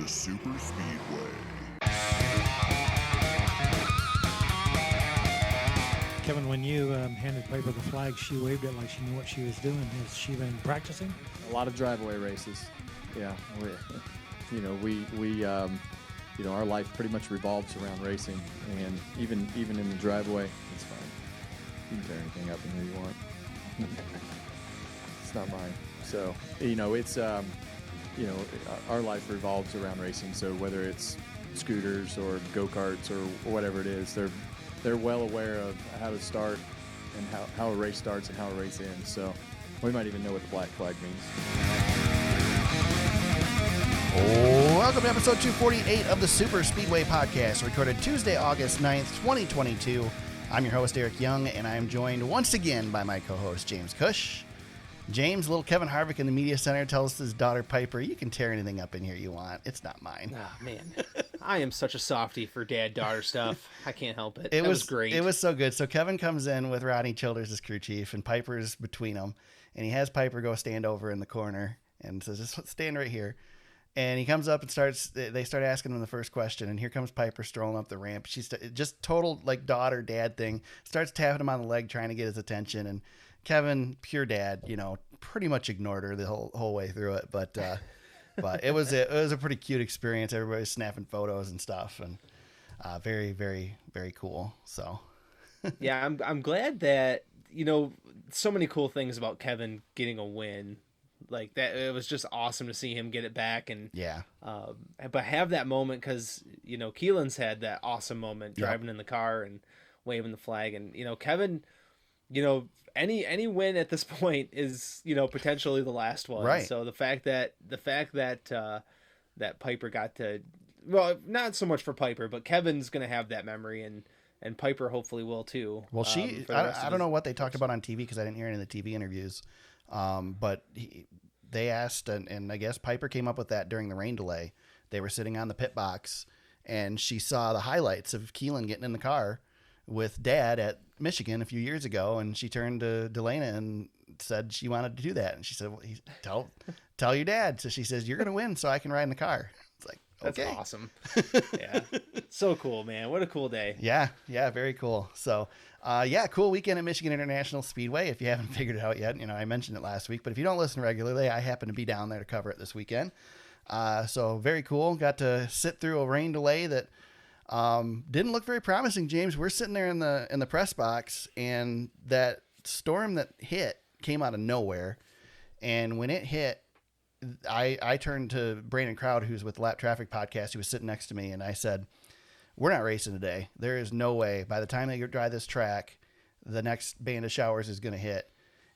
the super speedway. Kevin, when you handed Piper the flag, she waved it like she knew what she was doing. Has she been practicing? A lot of driveway races. Yeah, our life pretty much revolves around racing, and even in the driveway, it's fine. You can tear anything up in here you want. It's not mine. So it's our life revolves around racing. So whether it's scooters or go-karts or whatever it is, they're well aware of how to start and how a race starts and how a race ends. So we might even know what the black flag means. Welcome to episode 248 of the Super Speedway Podcast, recorded Tuesday, August 9th, 2022. I'm your host, Eric Young, and I'm joined once again by my co-host, James Cush. James, little Kevin Harvick in the media center tells his daughter, Piper, you can tear anything up in here you want. It's not mine. Oh, man. I am such a softie for dad-daughter stuff. I can't help it. It was great. It was so good. So Kevin comes in with Rodney Childers as crew chief, and Piper's between them. And he has Piper go stand over in the corner and says, just stand right here. And he comes up and they start asking him the first question. And here comes Piper strolling up the ramp. She's just total like daughter-dad thing. Starts tapping him on the leg, trying to get his attention. And Kevin, pure dad, pretty much ignored her the whole way through it. But it was a pretty cute experience. Everybody was snapping photos and stuff, and very, very, very cool. So yeah, I'm glad that so many cool things about Kevin getting a win. Like that, it was just awesome to see him get it back, and yeah. But have that moment because Keelan's had that awesome moment driving in the car and waving the flag, and Kevin, any win at this point is potentially the last one. Right. So the fact that that Piper got to, well, not so much for Piper, but Kevin's gonna have that memory, and Piper hopefully will too. Well, I don't know what they talked about on TV because I didn't hear any of the TV interviews. But they asked, and I guess Piper came up with that during the rain delay. They were sitting on the pit box, and she saw the highlights of Keelan getting in the car with Dad at Michigan a few years ago, and she turned to Delana and said she wanted to do that. And she said, well, tell your dad. So she says, you're going to win so I can ride in the car. It's like, okay. That's awesome. Yeah. So cool, man. What a cool day. Yeah. Very cool. So, cool weekend at Michigan International Speedway. If you haven't figured it out yet, I mentioned it last week, but if you don't listen regularly, I happen to be down there to cover it this weekend. So very cool. Got to sit through a rain delay that didn't look very promising, James. We're sitting there in the press box, and that storm that hit came out of nowhere. And when it hit, I turned to Brandon Crowd, who's with the Lap Traffic Podcast. He was sitting next to me, and I said, we're not racing today. There is no way. By the time they drive this track, the next band of showers is going to hit.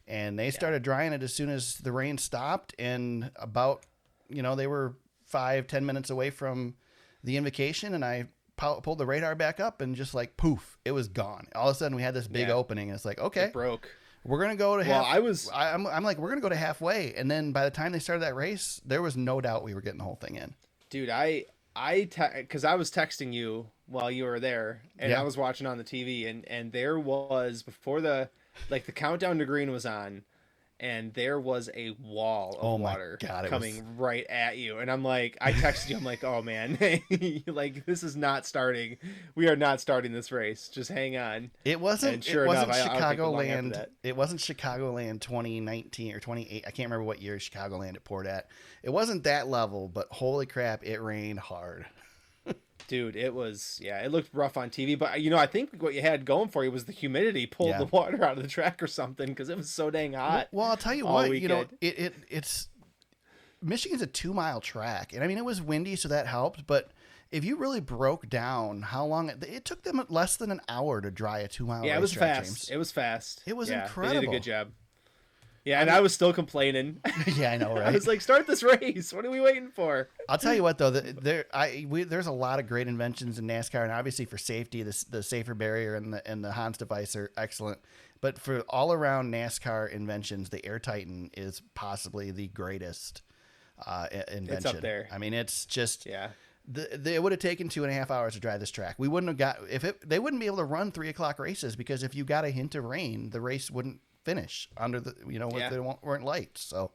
And they started drying it as soon as the rain stopped. And about, they were 5-10 minutes away from the invocation. And I pulled the radar back up and just like, poof, it was gone. All of a sudden we had this big opening. And it's like, okay, it broke. We're going to go to half. I'm like, we're going to go to halfway. And then by the time they started that race, there was no doubt we were getting the whole thing in. Dude, because I was texting you while you were there, and I was watching on the TV, and there was, before the countdown to green was on, and there was a wall of water coming right at you. And I'm like, I texted you, I'm like, oh man, like this is not starting. We are not starting this race. Just hang on. It wasn't, Chicagoland. It wasn't Chicagoland 2019 or 28. I can't remember what year Chicagoland it poured at. It wasn't that level, but holy crap, it rained hard. Dude, it was, it looked rough on TV, but I think what you had going for you was the humidity pulled the water out of the track or something, because it was so dang hot. Well, I'll tell you what, it's Michigan's a 2-mile track, and I mean, it was windy, so that helped, but if you really broke down how long it took them less than an hour to dry a 2-mile racetrack, it was fast. James. It was fast. It was incredible. They did a good job. Yeah, and I was still complaining. Yeah, I know, right? I was like, start this race. What are we waiting for? I'll tell you what, though. There's a lot of great inventions in NASCAR, and obviously for safety, the safer barrier and the Hans device are excellent. But for all-around NASCAR inventions, the Air Titan is possibly the greatest invention. It's up there. I mean, it's just... Yeah. It would have taken 2.5 hours to drive this track. We wouldn't have they wouldn't be able to run 3:00 races, because if you got a hint of rain, the race wouldn't finish under the they weren't lights. So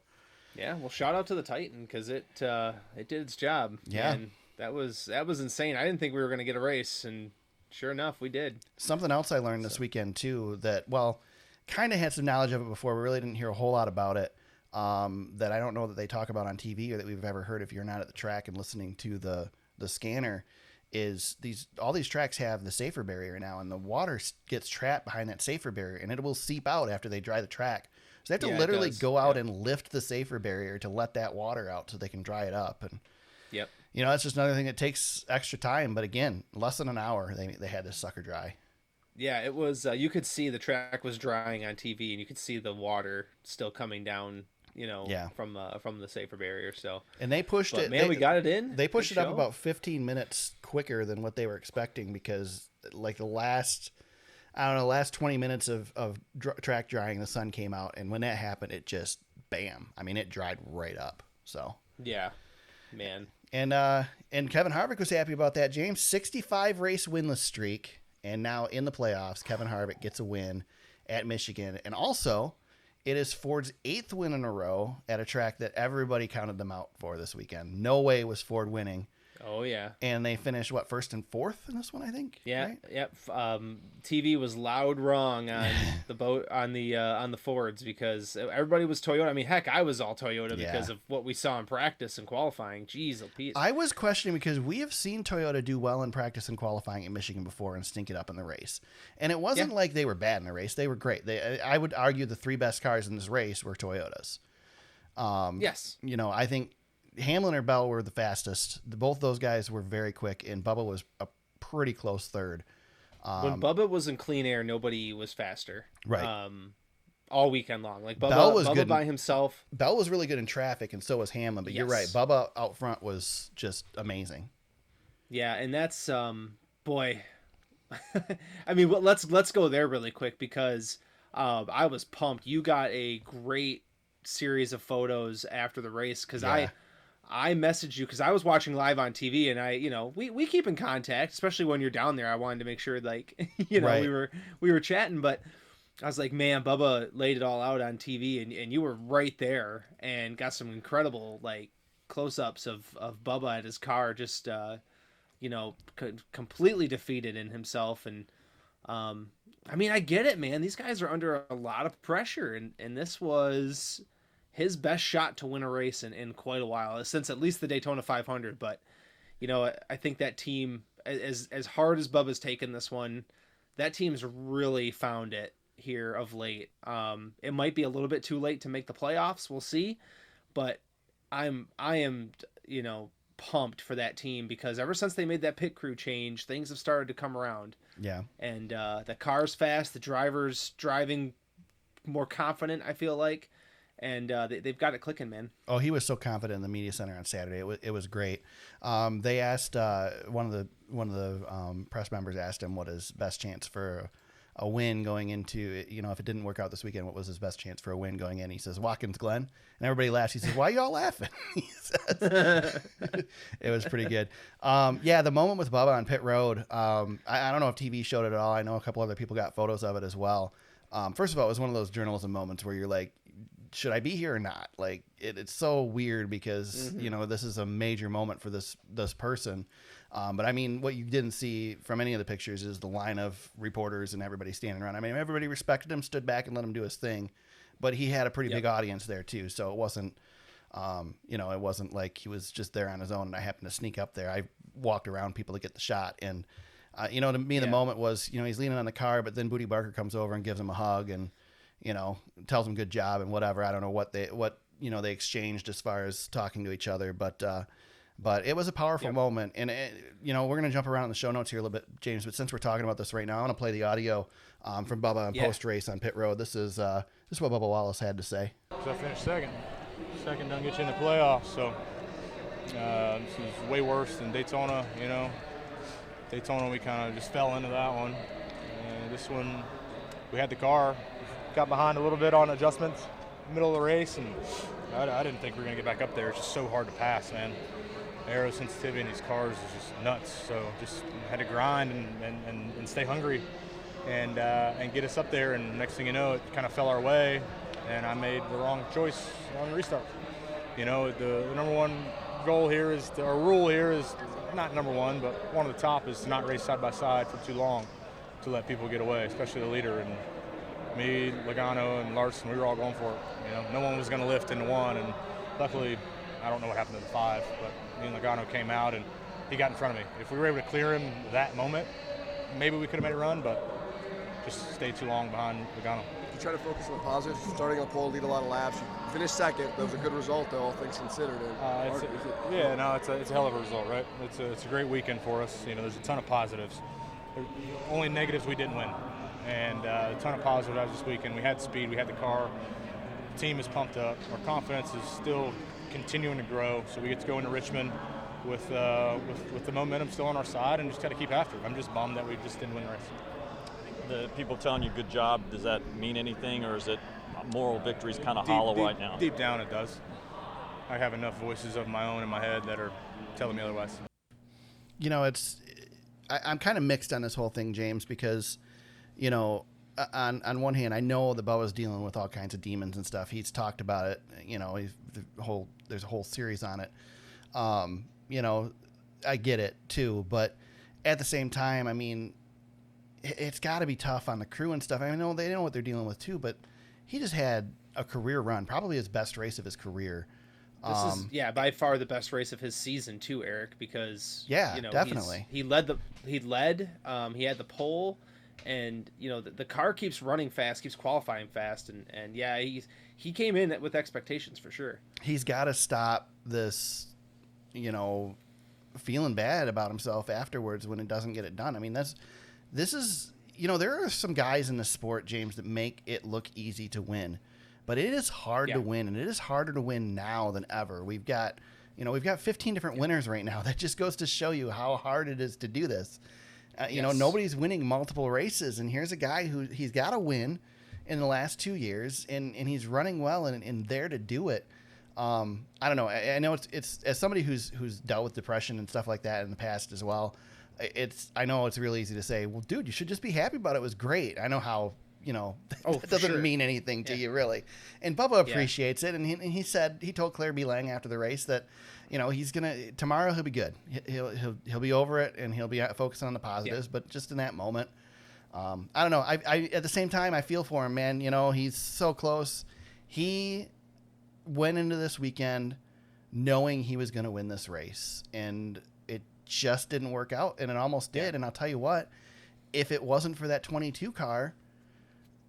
Yeah, well, shout out to the Titan because it did its job. Yeah. And that was insane. I didn't think we were going to get a race, and sure enough, we did. Something else I learned this weekend too that, well, kind of had some knowledge of it before, but really didn't hear a whole lot about it. That I don't know that they talk about on TV or that we've ever heard if you're not at the track and listening to the scanner, is all these tracks have the safer barrier now, and the water gets trapped behind that safer barrier, and it will seep out after they dry the track. So they have to literally go out and lift the safer barrier to let that water out so they can dry it up. And yep. you know, that's just another thing that takes extra time. But again, less than an hour, they had this sucker dry. Yeah, it was. You could see the track was drying on TV, and you could see the water still coming down. You know, from the safer barrier. So, and they pushed it. Man, we got it in. They pushed it up about 15 minutes quicker than what they were expecting because, like, the last 20 minutes of track drying, the sun came out, and when that happened, it just bam. I mean, it dried right up. So yeah, man. And Kevin Harvick was happy about that. James, 65 race winless streak, and now in the playoffs, Kevin Harvick gets a win at Michigan, and also, it is Ford's 8th win in a row at a track that everybody counted them out for this weekend. No way was Ford winning. Oh yeah. And they finished first and fourth in this one, I think. Yeah. Right? Yep. TV was loud wrong on the boat on the Fords because everybody was Toyota. I mean, heck, I was all Toyota because of what we saw in practice and qualifying. Jeez, Pete. I was questioning because we have seen Toyota do well in practice and qualifying at Michigan before and stink it up in the race. And it wasn't like they were bad in the race. They were great. I would argue the 3 best cars in this race were Toyotas. Yes. You know, I think Hamlin or Bell were the fastest. Both those guys were very quick, and Bubba was a pretty close third. When Bubba was in clean air, nobody was faster. Right. All weekend long. Like Bubba was good by himself. Bell was really good in traffic, and so was Hamlin. But you're right. Bubba out front was just amazing. Yeah, and that's boy. I mean, let's go there really quick because I was pumped. You got a great series of photos after the race because I messaged you because I was watching live on TV, and we keep in contact, especially when you're down there. I wanted to make sure, like, we were chatting, but I was like, man, Bubba laid it all out on TV, and you were right there and got some incredible, like, close-ups of Bubba at his car, just, completely defeated in himself. And, I mean, I get it, man. These guys are under a lot of pressure, and this was his best shot to win a race in quite a while, since at least the Daytona 500. But, I think that team, as hard as Bubba's taken this one, that team's really found it here of late. It might be a little bit too late to make the playoffs. We'll see. But I am, pumped for that team because ever since they made that pit crew change, things have started to come around. Yeah. And the car's fast, the driver's driving more confident, I feel like. And they've got it clicking, man. Oh, he was so confident in the media center on Saturday. It was great. They asked one of the press members asked him what his best chance for a win going into, if it didn't work out this weekend, what was his best chance for a win going in? He says Watkins Glen, and everybody laughs. He says, "Why are y'all laughing?" He says. It was pretty good. The moment with Bubba on pit road. I don't know if TV showed it at all. I know a couple other people got photos of it as well. First of all, it was one of those journalism moments where you're like, should I be here or not? Like it's so weird because this is a major moment for this person. But I mean, what you didn't see from any of the pictures is the line of reporters and everybody standing around. I mean, everybody respected him, stood back and let him do his thing, but he had a pretty big audience there too. So it wasn't, it wasn't like he was just there on his own and I happened to sneak up there. I walked around people to get the shot. And, to me, the moment was, he's leaning on the car, but then Booty Barker comes over and gives him a hug and, tells him good job and whatever. I don't know what they exchanged as far as talking to each other, but it was a powerful moment. And, we're going to jump around in the show notes here a little bit, James, but since we're talking about this right now, I want to play the audio from Bubba on post-race on pit road. This is what Bubba Wallace had to say. So I finished second. Second doesn't get you in the playoffs, so this is way worse than Daytona, Daytona, we kind of just fell into that one. This one, we had the car, got behind a little bit on adjustments, middle of the race, and I didn't think we were going to get back up there. It's just so hard to pass, man. Aero sensitivity in these cars is just nuts. So just had to grind and stay hungry and get us up there. And next thing you know, it kind of fell our way, and I made the wrong choice on the restart. You know, the number one goal here is, or rule here is not number one, but one of the top is to not race side by side for too long, to let people get away, especially the leader. And me, Logano, and Larson, we were all going for it. You know, no one was going to lift into one, and luckily, I don't know what happened to the 5, but me and Logano came out and he got in front of me. If we were able to clear him that moment, maybe we could have made a run, but just stayed too long behind Logano. You try to focus on the positives. Starting on pole, lead a lot of laps. You finished second. That was a good result, though, all things considered. It's a hell of a result, right? It's a great weekend for us. You know, there's a ton of positives. Only negatives, we didn't win, and a ton of positives out of this weekend. We had speed, we had the car. The team is pumped up. Our confidence is still continuing to grow, so we get to go into Richmond with the momentum still on our side and just got to keep after it. I'm just bummed that we just didn't win the race. The people telling you good job, does that mean anything, or is it moral victory's kind of hollow right now? Deep down it does. I have enough voices of my own in my head that are telling me otherwise. You know, I'm kind of mixed on this whole thing, James, because, you know, on one hand, I know that Bubba's dealing with all kinds of demons and stuff. He's talked about it. You know, there's a whole series on it. You know, I get it too, but at the same time, I mean, it's got to be tough on the crew and stuff. I know they know what they're dealing with too, but he just had a career run, probably his best race of his career. This is by far the best race of his season too, Eric, because you know, definitely he had the pole, and you know the car keeps running fast, keeps qualifying fast, and he came in with expectations for sure. He's got to stop this, you know, feeling bad about himself afterwards when it doesn't get it done. I mean, this is, you know, there are some guys in the sport, James, that make it look easy to win, but it is hard to win, and it is harder to win now than ever. We've got 15 different winners right now. That just goes to show you how hard it is to do this. You know, nobody's winning multiple races, and here's a guy who he's got to win in the last 2 years, and he's running well and there to do it. I don't know. I know it's as somebody who's dealt with depression and stuff like that in the past as well. I know it's really easy to say, well, dude, you should just be happy about it. It was great. I know how, you know, that doesn't mean anything to you really. And Bubba appreciates it. And he told Claire B. Lang after the race that, you know, tomorrow he'll be good. He'll be over it and he'll be focusing on the positives, but just in that moment, I don't know. I at the same time, I feel for him, man. You know, he's so close. He went into this weekend knowing he was going to win this race, and it just didn't work out, and it almost did. And I'll tell you what, if it wasn't for that 22 car,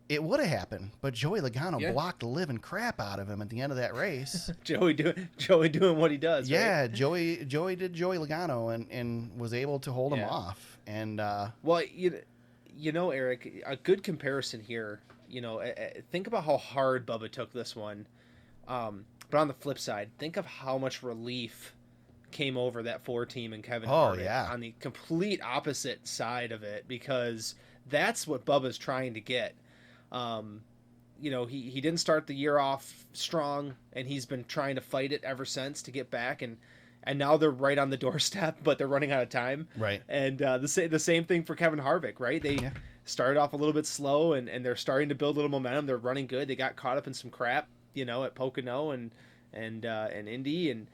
it would have happened. But Joey Logano blocked the living crap out of him at the end of that race. Joey doing what he does. Yeah, right? Joey did Joey Logano and was able to hold him off. And well, you know, Eric, a good comparison here. You know, think about how hard Bubba took this one. But on the flip side, think of how much relief came over that 4 team and Kevin Harvick on the complete opposite side of it, because that's what Bubba's trying to get. You know, he didn't start the year off strong, and he's been trying to fight it ever since to get back, and now they're right on the doorstep, but they're running out of time. Right. And the same thing for Kevin Harvick, right? They started off a little bit slow, and they're starting to build a little momentum. They're running good. They got caught up in some crap, you know, at Pocono and Indy, and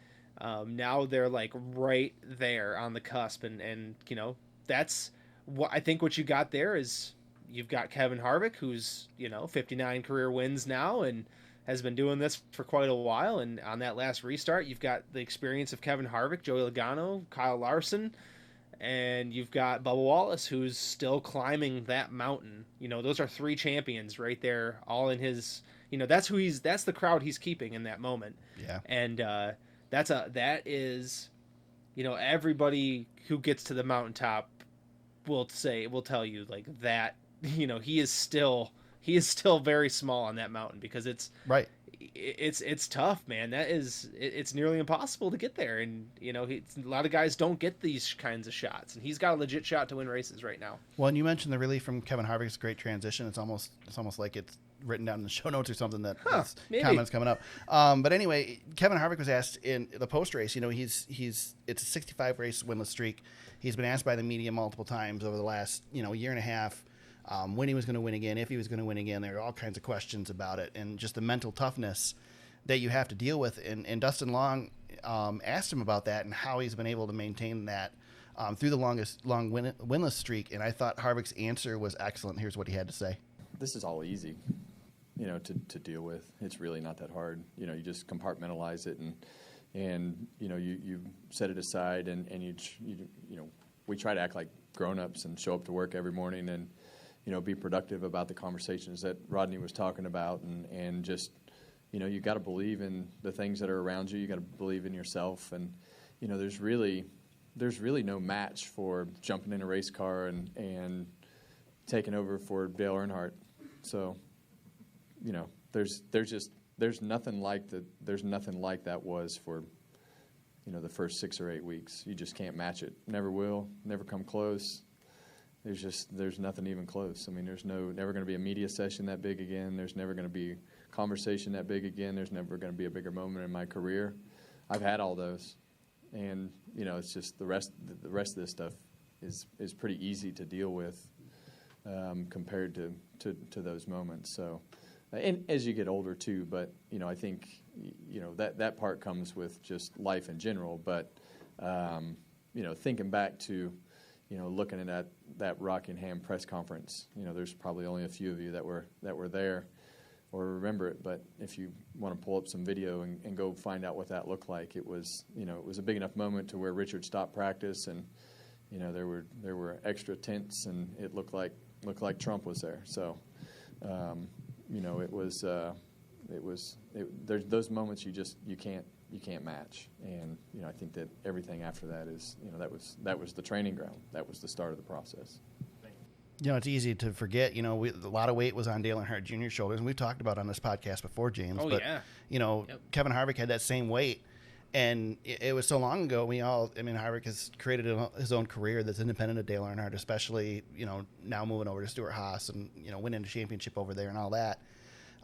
now they're like right there on the cusp, and you know, that's what I think. What you got there is you've got Kevin Harvick, who's, you know, 59 career wins now and has been doing this for quite a while, and on that last restart you've got the experience of Kevin Harvick, Joey Logano, Kyle Larson, and you've got Bubba Wallace, who's still climbing that mountain. You know, those are 3 champions right there, all in his, you know, that's the crowd he's keeping in that moment. Yeah. And that is, you know, everybody who gets to the mountaintop will tell you like that, you know, he is still very small on that mountain, because it's right. It's tough, man. It's nearly impossible to get there, and you know, a lot of guys don't get these kinds of shots, and he's got a legit shot to win races right now. Well, and you mentioned the relief from Kevin Harvick's great transition. It's almost like it's written down in the show notes or something that comments coming up. But anyway, Kevin Harvick was asked in the post race. You know, it's a 65 race winless streak. He's been asked by the media multiple times over the last, you know, year and a half. When he was going to win again, if he was going to win again. There were all kinds of questions about it, and just the mental toughness that you have to deal with. And Dustin Long asked him about that and how he's been able to maintain that through the long winless streak. And I thought Harvick's answer was excellent. Here's what he had to say. This is all easy, to deal with. It's really not that hard. You just compartmentalize it and you set it aside and we try to act like grown-ups and show up to work every morning and, be productive about the conversations that Rodney was talking about and just, you got to believe in the things that are around you. You got to believe in yourself. And, there's really no match for jumping in a race car and taking over for Dale Earnhardt. So, there's nothing like that was for, the first 6 or 8 weeks. You just can't match it. Never will. Never come close. There's nothing even close. I mean, there's never going to be a media session that big again. There's never going to be conversation that big again. There's never going to be a bigger moment in my career. I've had all those, and it's just the rest of this stuff is pretty easy to deal with compared to those moments. So, and as you get older too, but I think that part comes with just life in general. But thinking back to looking at that Rockingham press conference, there's probably only a few of you that were there or remember it. But if you want to pull up some video and go find out what that looked like, it was a big enough moment to where Richard stopped practice and there were extra tents and it looked like Trump was there. So there's those moments you can't match. And I think that everything after that is that was the training ground. That was the start of the process. It's easy to forget. A lot of weight was on Dale Earnhardt Jr.'s shoulders, and we've talked about it on this podcast before, James. Oh, but yeah. Yep. Kevin Harvick had that same weight, and it was so long ago. Harvick has created his own career that's independent of Dale Earnhardt, especially now moving over to Stewart-Haas and winning a championship over there and all that.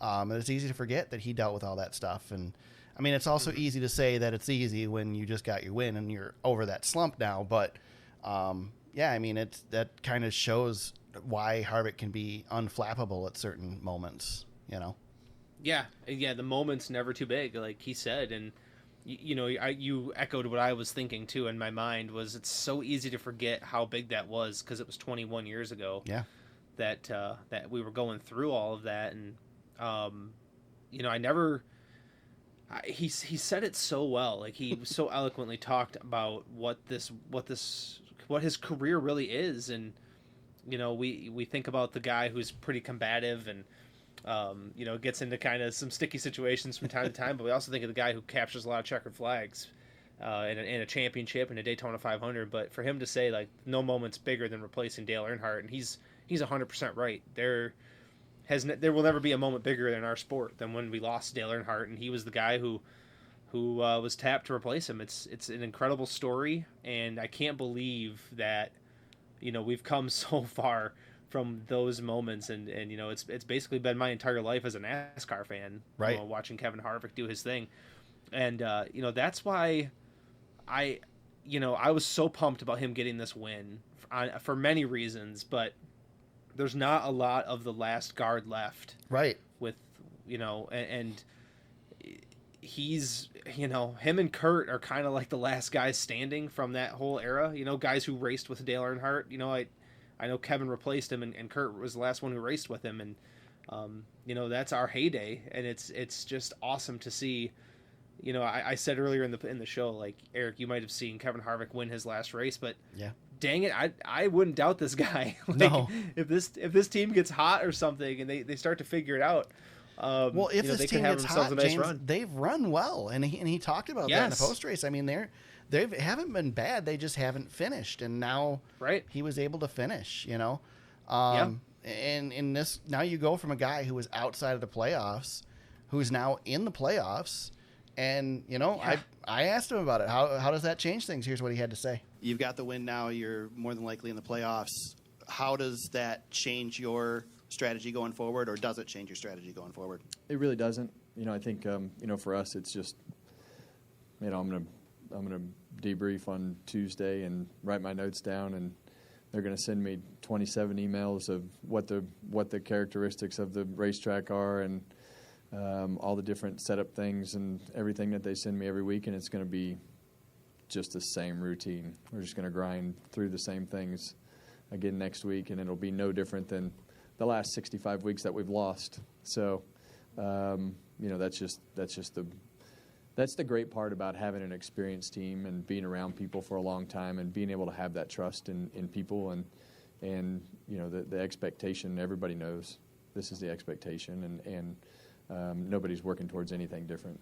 And it's easy to forget that he dealt with all that stuff. And it's also easy to say that it's easy when you just got your win and you're over that slump now. But that kind of shows why Harvick can be unflappable at certain moments. Yeah. The moment's never too big, like he said, and you echoed what I was thinking too in my mind. Was it's so easy to forget how big that was because it was 21 years ago. Yeah. That we were going through all of that, and he said it so well. Like he so eloquently talked about what his career really is, and we think about the guy who's pretty combative and gets into kind of some sticky situations from time to time, but we also think of the guy who captures a lot of checkered flags in a championship and a Daytona 500. But for him to say like no moment's bigger than replacing Dale Earnhardt, and he's 100% right. There will never be a moment bigger in our sport than when we lost Dale Earnhardt, and he was the guy who was tapped to replace him. It's an incredible story, and I can't believe that we've come so far from those moments, and it's basically been my entire life as a NASCAR fan, right? Watching Kevin Harvick do his thing, and that's why I was so pumped about him getting this win for many reasons, but there's not a lot of the last guard left, right? With and he's him and Kurt are kind of like the last guys standing from that whole era. Guys who raced with Dale Earnhardt. I know Kevin replaced him, and Kurt was the last one who raced with him, and that's our heyday, and it's just awesome to see. I said earlier in the show, like, Eric, you might have seen Kevin Harvick win his last race, but yeah, dang it, I wouldn't doubt this guy. No. If this team gets hot or something and they start to figure it out. Well, if this team gets hot, nice James, they've run well, and he talked about that in the post race. They haven't been bad. They just haven't finished, and now he was able to finish. And in this, now you go from a guy who was outside of the playoffs, who's now in the playoffs, and I asked him about it. How does that change things? Here's what he had to say. You've got the win now. You're more than likely in the playoffs. How does that change your strategy going forward, or does it change your strategy going forward? It really doesn't. I think for us, it's just I'm gonna debrief on Tuesday and write my notes down, and they're gonna send me 27 emails of what the characteristics of the racetrack are, and all the different setup things and everything that they send me every week, and it's going to be just the same routine. We're just going to grind through the same things again next week, and it'll be no different than the last 65 weeks that we've lost. So, that's the great part about having an experienced team and being around people for a long time and being able to have that trust in people and the expectation. Everybody knows this is the expectation, and nobody's working towards anything different.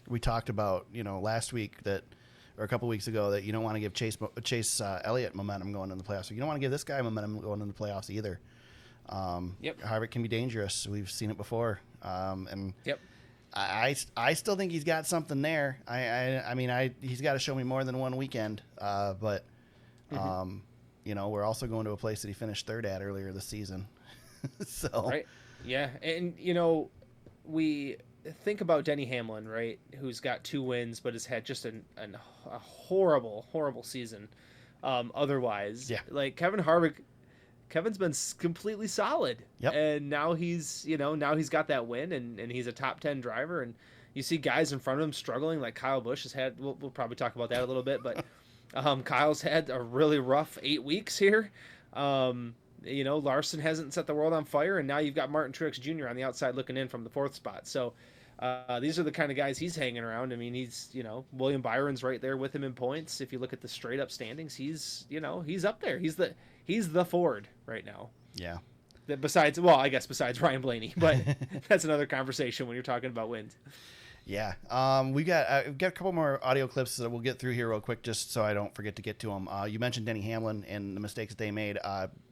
We talked about, last week or a couple weeks ago, that you don't want to give Chase Elliott momentum going into the playoffs. You don't want to give this guy momentum going into the playoffs either. Harvick can be dangerous. We've seen it before. I still think he's got something there. He's got to show me more than one weekend. But we're also going to a place that he finished third at earlier this season. So right, yeah, and we think about Denny Hamlin, right, who's got 2 wins but has had just a horrible season. Otherwise, yeah, like Kevin Harvick. Kevin's been completely solid, and now he's got that win, and he's a top 10 driver, and you see guys in front of him struggling, like Kyle Busch has had. We'll probably talk about that a little bit, but Kyle's had a really rough 8 weeks here. Larson hasn't set the world on fire, and now you've got Martin Truex Jr. on the outside looking in from the 4th spot. So these are the kind of guys he's hanging around. I mean, he's William Byron's right there with him in points. If you look at the straight up standings, he's up there. He's the Ford right now. Yeah. Besides Ryan Blaney, but that's another conversation when you're talking about wins. Yeah. We've got a couple more audio clips that we'll get through here real quick, just so I don't forget to get to them. You mentioned Denny Hamlin and the mistakes that they made.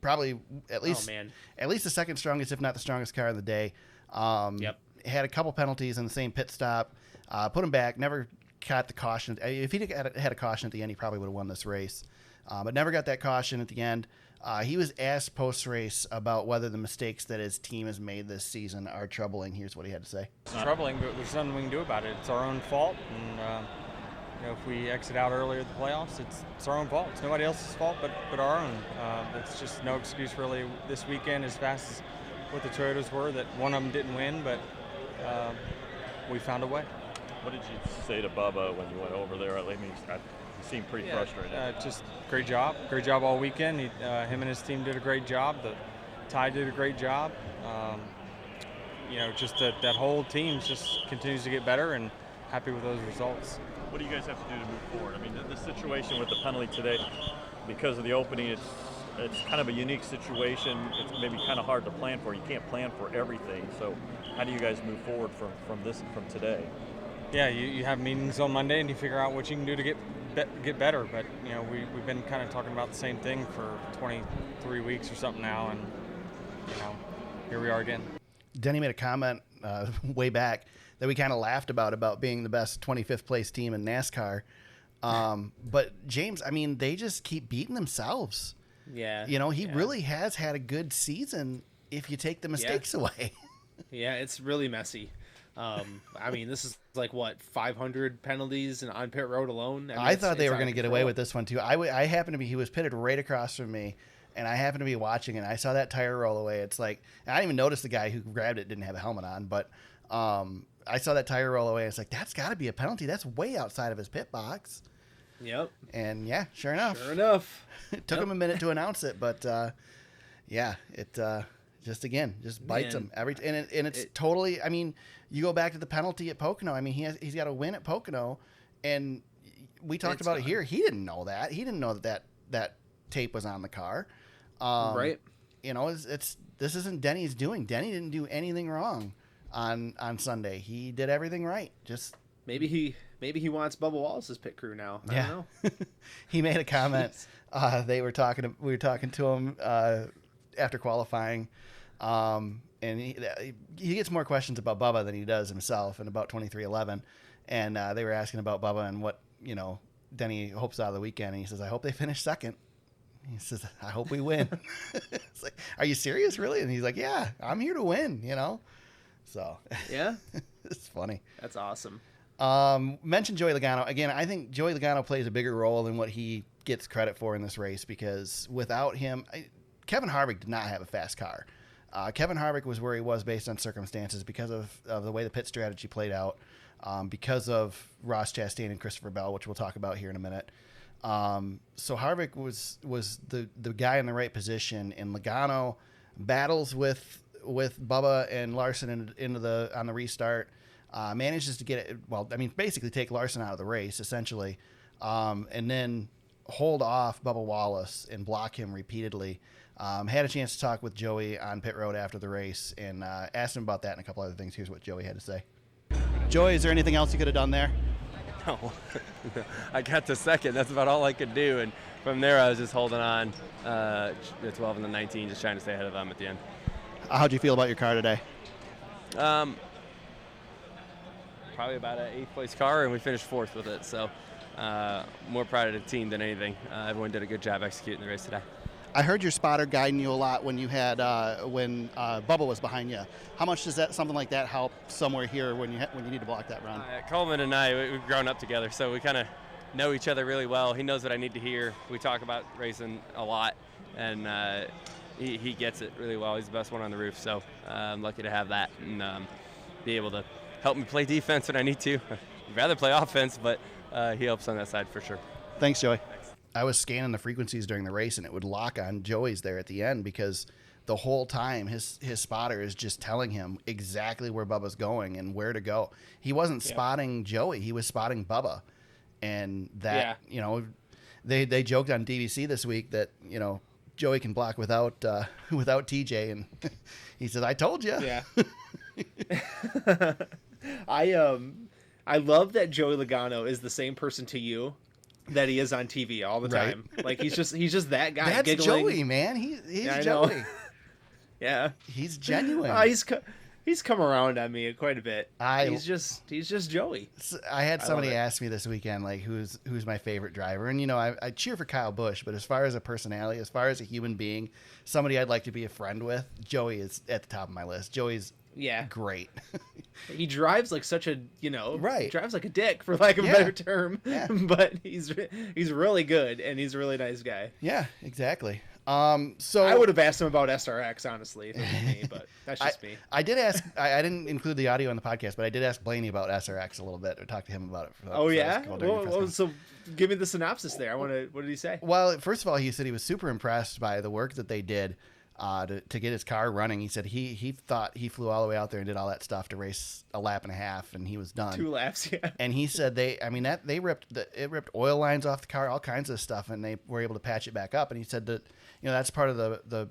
Probably at least the second strongest, if not the strongest car of the day. Had a couple penalties in the same pit stop. Put him back. Never got the caution. If he had a caution at the end, he probably would have won this race. But never got that caution at the end. He was asked post-race about whether the mistakes that his team has made this season are troubling. Here's what he had to say. It's troubling, but there's nothing we can do about it. It's our own fault, and if we exit out earlier at the playoffs, it's our own fault. It's nobody else's fault but our own. It's just no excuse really this weekend, as fast as what the Toyotas were, that one of them didn't win, but we found a way. What did you say to Bubba when you went over there? He seemed pretty frustrated. Just great job all weekend. Him and his team did a great job. The Ty did a great job. Just that whole team just continues to get better, and happy with those results. What do you guys have to do to move forward? I mean, the situation with the penalty today, because of the opening, it's kind of a unique situation. It's maybe kind of hard to plan for. You can't plan for everything. So how do you guys move forward from today? Yeah, you have meetings on Monday and you figure out what you can do to get better. But we've been kind of talking about the same thing for 23 weeks or something now, and here we are again. Denny made a comment way back that we kind of laughed about being the best 25th place team in NASCAR. But James, I mean, they just keep beating themselves. Yeah. He really has had a good season if you take the mistakes away. Yeah, it's really messy. This is like 500 penalties and on pit road alone. I thought they were going to get away with this one too. I happened to be, he was pitted right across from me, and I happened to be watching, and I saw that tire roll away. It's like, I didn't even notice the guy who grabbed it didn't have a helmet on, but I saw that tire roll away. It's like, that's got to be a penalty. That's way outside of his pit box. Yep. And yeah, sure enough. It took him a minute to announce it, but it just bites him and it's totally. I mean, you go back to the penalty at Pocono. I mean, he's got a win at Pocono, and we talked about it here. He didn't know that. He didn't know that tape was on the car. Right. This isn't Denny's doing. Denny didn't do anything wrong on Sunday. He did everything right. Just maybe he wants Bubba Wallace's pit crew now. I don't know. He made a comment. We were talking to him after qualifying. And he gets more questions about Bubba than he does himself, and about 2311. And they were asking about Bubba and what, Denny hopes out of the weekend. And he says, I hope they finish second. He says, I hope we win. It's like, are you serious, really? And he's like, yeah, I'm here to win, So yeah, it's funny. That's awesome. Mentioned Joey Logano. Again, I think Joey Logano plays a bigger role than what he gets credit for in this race, because without him, Kevin Harvick did not have a fast car. Kevin Harvick was where he was based on circumstances because of the way the pit strategy played out, because of Ross Chastain and Christopher Bell, which we'll talk about here in a minute. So Harvick was the guy in the right position, and Logano battles with Bubba and Larson on the restart, manages to get it. Well, I mean, basically take Larson out of the race essentially, and then hold off Bubba Wallace and block him repeatedly. Had a chance to talk with Joey on pit road after the race and asked him about that and a couple other things. Here's what Joey had to say. Joey, is there anything else you could have done there? No, I got to second. That's about all I could do. And from there, I was just holding on the 12 and the 19, just trying to stay ahead of them at the end. How'd you feel about your car today? Probably about an 8th place car, and we finished 4th with it. So more proud of the team than anything. Everyone did a good job executing the race today. I heard your spotter guiding you a lot when you had when Bubba was behind you. How much does something like that help somewhere here when you need to block that run? Coleman and I, we've grown up together, so we kind of know each other really well. He knows what I need to hear. We talk about racing a lot, and he gets it really well. He's the best one on the roof, so I'm lucky to have that and be able to help me play defense when I need to. I'd rather play offense, but he helps on that side for sure. Thanks, Joey. I was scanning the frequencies during the race, and it would lock on Joey's there at the end because the whole time his spotter is just telling him exactly where Bubba's going and where to go. He wasn't spotting Joey; he was spotting Bubba, and that they joked on DVC this week that Joey can block without TJ, and he says, "I told you." Yeah. I love that Joey Logano is the same person to you that he is on TV all the time. Right. Like he's just that guy. That's giggling. Joey, man. He's Joey. Yeah, he's genuine. He's come around on me quite a bit. He's just Joey. I had somebody ask me this weekend, like, who's my favorite driver, and I cheer for Kyle Busch, but as far as a personality, as far as a human being, somebody I'd like to be a friend with, Joey is at the top of my list. Joey's great. He drives like such a right. He drives like a dick, for lack of a better term. Yeah. But he's really good, and he's a really nice guy. Yeah, exactly. So I would have asked him about SRX, honestly, if it was me, but that's just me. I did ask. I didn't include the audio in the podcast, but I did ask Blaney about SRX a little bit, or talk to him about it. So give me the synopsis there. What did he say? Well, first of all, he said he was super impressed by the work that they did to get his car running. He said he thought he flew all the way out there and did all that stuff to race a lap and a half, and he was done. 2 laps, yeah. And he said they ripped oil lines off the car, all kinds of stuff, and they were able to patch it back up. And he said that that's part of the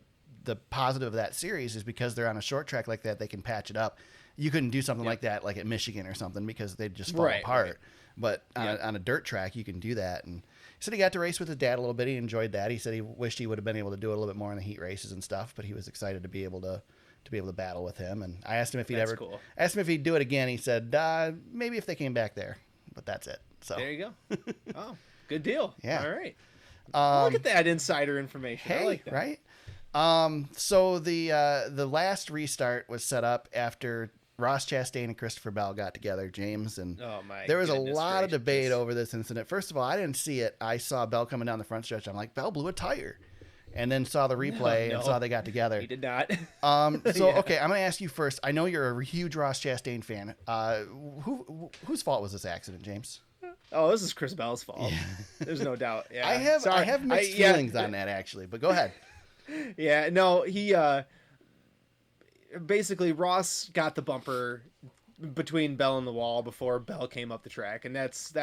positive of that series is because they're on a short track like that, they can patch it up. You couldn't do something like that like at Michigan or something because they'd just fall apart. Right. But on a dirt track, you can do that. And he said he got to race with his dad a little bit. He enjoyed that. He said he wished he would have been able to do it a little bit more in the heat races and stuff, but he was excited to be able to battle with him. And I asked him if he'd asked him if he'd do it again. He said maybe if they came back there, but that's it. So there you go. Oh, good deal. Yeah. All right. Look at that insider information. Hey, I like that. Right? So the last restart was set up after Ross Chastain and Christopher Bell got together, James, and there was a lot of debate over this incident. First of all, I didn't see it. I saw Bell coming down the front stretch. I'm like, Bell blew a tire. And then saw the replay and saw they got together. He did not. Okay, I'm going to ask you first. I know you're a huge Ross Chastain fan. Whose fault was this accident, James? Oh, this is Chris Bell's fault. Yeah. There's no doubt. Yeah. I have mixed feelings on that, actually, but go ahead. Yeah, no, he basically Ross got the bumper between Bell and the wall before Bell came up the track, and that's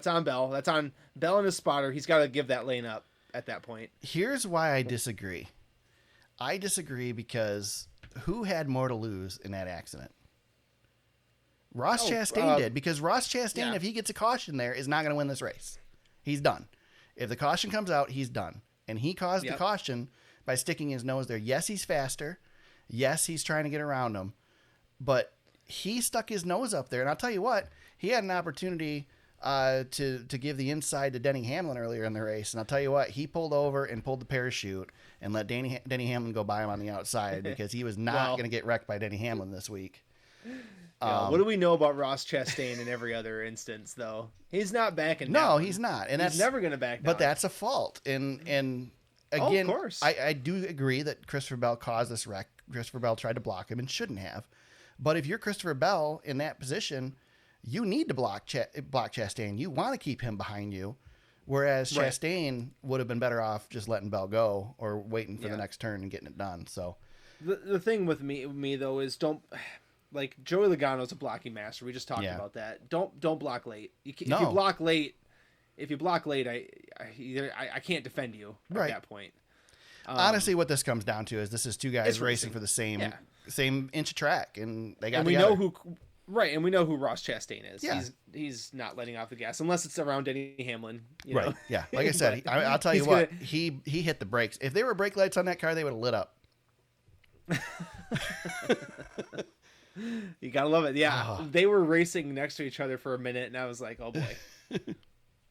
on Bell. That's on Bell and his spotter. He's got to give that lane up at that point. Here's why I disagree. I disagree because who had more to lose in that accident? Ross Chastain did, because Ross Chastain, if he gets a caution there, is not going to win this race. He's done. If the caution comes out, he's done. And he caused the caution by sticking his nose there. Yes, he's faster. Yes, he's trying to get around him. But he stuck his nose up there. And I'll tell you what, he had an opportunity to give the inside to Denny Hamlin earlier in the race. And I'll tell you what, he pulled over and pulled the parachute and let Denny Hamlin go by him on the outside because he was not going to get wrecked by Denny Hamlin this week. What do we know about Ross Chastain in every other instance, though? He's not backing down. No, he's not. And he's never going to back down. But that's a fault. And again, of course. I do agree that Christopher Bell caused this wreck. Christopher Bell tried to block him and shouldn't have. But if you're Christopher Bell in that position, you need to block Chastain. You want to keep him behind you. Whereas Chastain would have been better off just letting Bell go or waiting for the next turn and getting it done. So the thing with me though is don't, like, Joey Logano's a blocking master. We just talked about that. Don't block late. If you block late, I can't defend you at that point. Honestly, what this comes down to is this is two guys racing for the same inch of track, and they got. And we know who. Right, and we know who Ross Chastain is. Yeah. He's not letting off the gas unless it's around Denny Hamlin. You right. know? Yeah. Like I said, I'll tell you what. He hit the brakes. If there were brake lights on that car, they would have lit up. You gotta love it. Yeah, They were racing next to each other for a minute, and I was like, oh boy.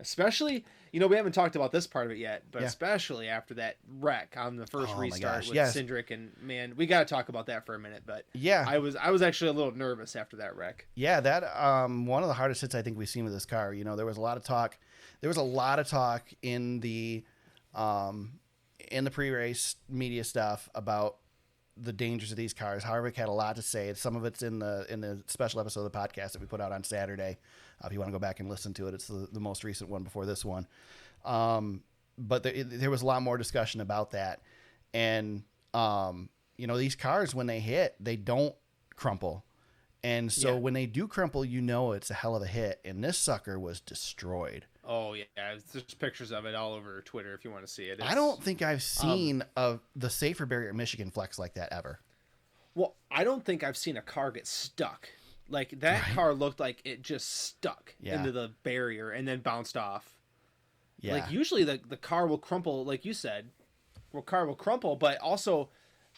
Especially, we haven't talked about this part of it yet, but especially after that wreck on the first restart with Cindric, and man, we got to talk about that for a minute. But I was actually a little nervous after that wreck. Yeah, that one of the hardest hits I think we've seen with this car. There was a lot of talk. There was a lot of talk in the pre-race media stuff about the dangers of these cars. Harvick had a lot to say. Some of it's in the special episode of the podcast that we put out on Saturday. If you want to go back and listen to it, it's the most recent one before this one. But there was a lot more discussion about that. And, these cars, when they hit, they don't crumple. And so when they do crumple, it's a hell of a hit. And this sucker was destroyed. Oh, yeah. There's pictures of it all over Twitter if you want to see it. I don't think I've seen the safer barrier at Michigan flex like that ever. Well, I don't think I've seen a car get stuck. Like, that car looked like it just stuck into the barrier and then bounced off. Yeah. Like, usually the car will crumple, like you said. Car will crumple, but also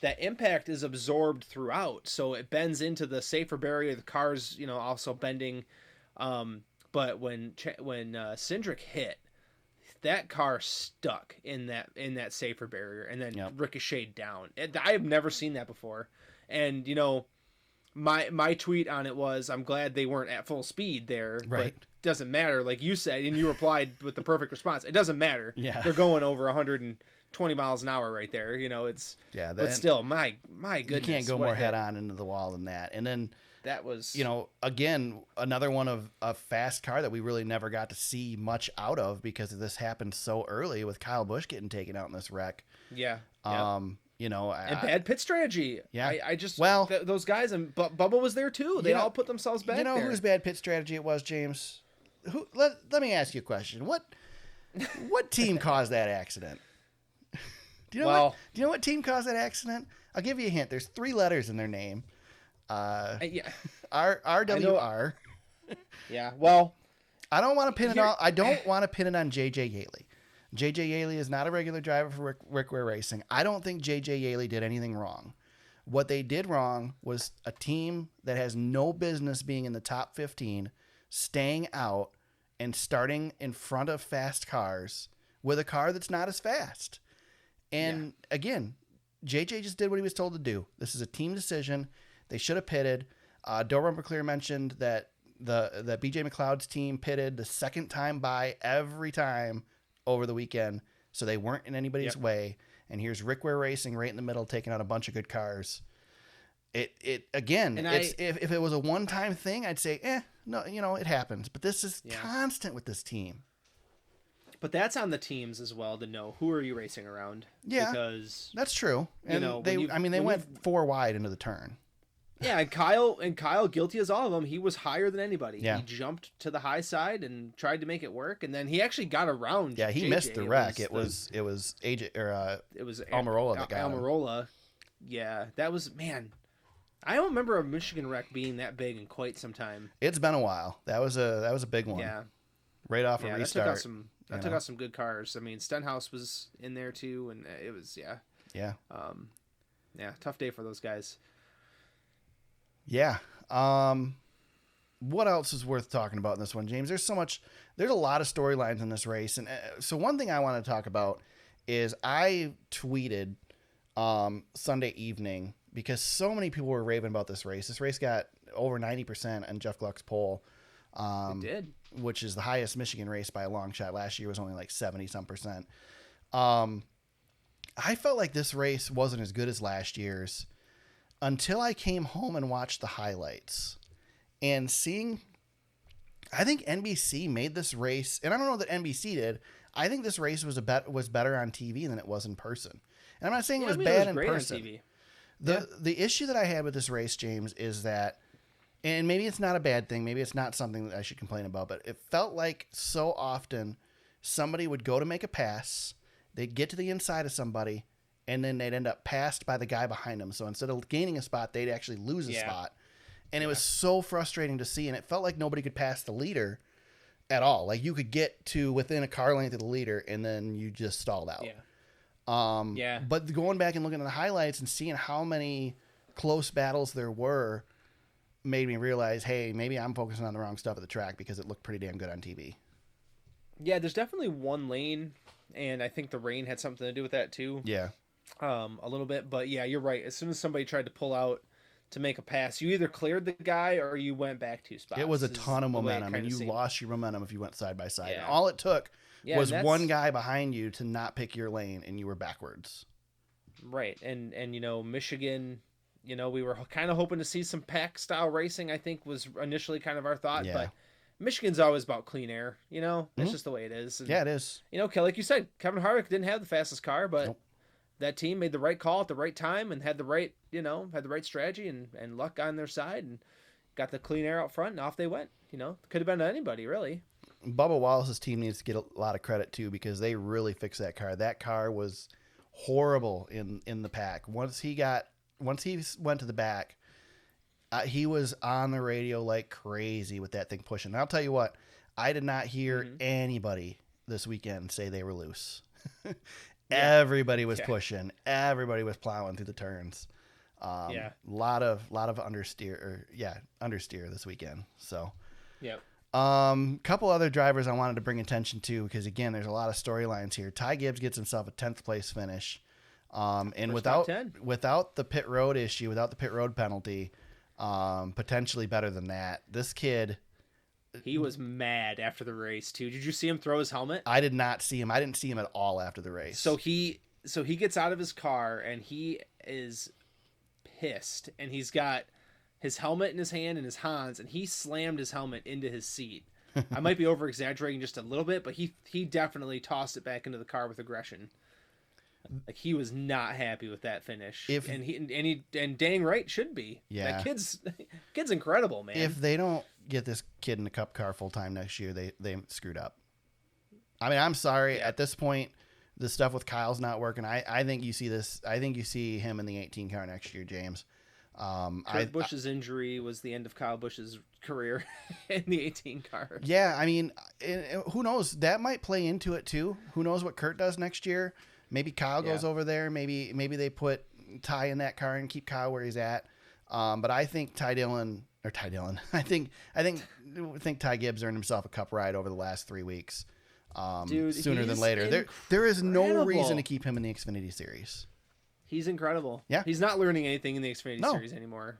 that impact is absorbed throughout. So it bends into the safer barrier. The car's, also bending. But when Cindric hit, that car stuck in that safer barrier and then ricocheted down. I have never seen that before. And, my tweet on it was, I'm glad they weren't at full speed there, but it doesn't matter. Like you said, and you replied with the perfect response. It doesn't matter. Yeah. They're going over 120 miles an hour right there. But still, my goodness. You can't go more head on into the wall than that. And then that was, again, another one of a fast car that we really never got to see much out of because this happened so early with Kyle Busch getting taken out in this wreck. Yeah. And bad pit strategy. Yeah, I just those guys, and Bubba was there too. They all put themselves back. there. Whose bad pit strategy it was, James? Let me ask you a question. What team caused that accident? Do you know what team caused that accident? I'll give you a hint. There's 3 letters in their name. RWR. Yeah. Well, I don't want to pin it on. I don't want to pin it on JJ Yaley. JJ Yaley is not a regular driver for Rick Ware Racing. I don't think JJ Yaley did anything wrong. What they did wrong was a team that has no business being in the top 15, staying out and starting in front of fast cars with a car that's not as fast. And again, JJ just did what he was told to do. This is a team decision. They should have pitted. Doe Rumperclear mentioned that the BJ McLeod's team pitted the second time by every time over the weekend, so they weren't in anybody's way. And here's Rick Ware Racing right in the middle, taking out a bunch of good cars. If it was a one-time thing, I'd say, no, it happens. But this is constant with this team. But that's on the teams as well to know who are you racing around. Yeah, because that's true. And they went 4 wide into the turn. Yeah, and Kyle, guilty as all of them, he was higher than anybody. Yeah. He jumped to the high side and tried to make it work, and then he actually got around. Yeah, he JJ. missed the wreck. It was AJ or it was Almirola that got him. Almirola. Yeah, that was, man. I don't remember a Michigan wreck being that big in quite some time. It's been a while. That was a big one. Yeah, right off a restart. That took out some good cars. I mean, Stenhouse was in there too, and it was tough day for those guys. Yeah. What else is worth talking about in this one, James? There's a lot of storylines in this race. And so one thing I want to talk about is I tweeted Sunday evening because so many people were raving about this race. This race got over 90% on Jeff Gluck's poll. It did. Which is the highest Michigan race by a long shot. Last year was only like 70-some%. I felt like this race wasn't as good as last year's until I came home and watched the highlights and seeing. I think NBC made this race, and I don't know that NBC did. I think this race was better on TV than it was in person. And I'm not saying it was bad in person. On TV. The issue that I had with this race, James, is that, and maybe it's not a bad thing, maybe it's not something that I should complain about, but it felt like so often somebody would go to make a pass, they'd get to the inside of somebody, and then they'd end up passed by the guy behind them. So instead of gaining a spot, they'd actually lose a spot. And it was so frustrating to see, and it felt like nobody could pass the leader at all. Like, you could get to within a car length of the leader, and then you just stalled out. But going back and looking at the highlights and seeing how many close battles there were made me realize, hey, maybe I'm focusing on the wrong stuff at the track because it looked pretty damn good on TV. Yeah, there's definitely one lane, and I think the rain had something to do with that too. Yeah. A little bit, but yeah, you're right. As soon as somebody tried to pull out to make a pass, you either cleared the guy or you went back 2 spots. It was a ton of momentum, and you lost your momentum if you went side by side. Yeah. And all it took was one guy behind you to not pick your lane, and you were backwards. Right, and Michigan, we were kind of hoping to see some pack style racing. I think was initially kind of our thought, but Michigan's always about clean air. That's just the way it is. And, it is. Like you said, Kevin Harvick didn't have the fastest car, but that team made the right call at the right time and had the right, strategy and luck on their side and got the clean air out front, and off they went. Could have been anybody, really. Bubba Wallace's team needs to get a lot of credit too, because they really fixed that car. That car was horrible in the pack. Once he went to the back, he was on the radio like crazy with that thing pushing. And I'll tell you what, I did not hear anybody this weekend say they were loose. Everybody was pushing. Everybody was plowing through the turns. Lot of understeer this weekend. So, couple other drivers I wanted to bring attention to, because again, there's a lot of storylines here. Ty Gibbs gets himself a 10th place finish. And without the pit road issue, without the pit road penalty, potentially better than that. This kid, he was mad after the race too. Did you see him throw his helmet? I did not see him. I didn't see him at all after the race. So he gets out of his car and he is pissed, and he's got his helmet in his hand and his Hans, and he slammed his helmet into his seat. I might be over exaggerating just a little bit, but he definitely tossed it back into the car with aggression. Like, he was not happy with that finish, and dang right should be. Yeah, that kid's incredible, man. If they don't get this kid in the Cup car full time next year, they screwed up. I mean, I'm sorry. At this point, the stuff with Kyle's not working. I think you see this. I think you see him in the 18 car next year, James. Kurt Busch's injury was the end of Kyle Busch's career in the 18 car. Yeah, I mean, who knows? That might play into it too. Who knows what Kurt does next year? Maybe Kyle goes over there. Maybe they put Ty in that car and keep Kyle where he's at. But I think Ty Dillon. I think Ty Gibbs earned himself a Cup ride over the last 3 weeks. Dude, sooner than later. There is no reason to keep him in the Xfinity Series. He's incredible. Yeah. He's not learning anything in the Xfinity Series anymore.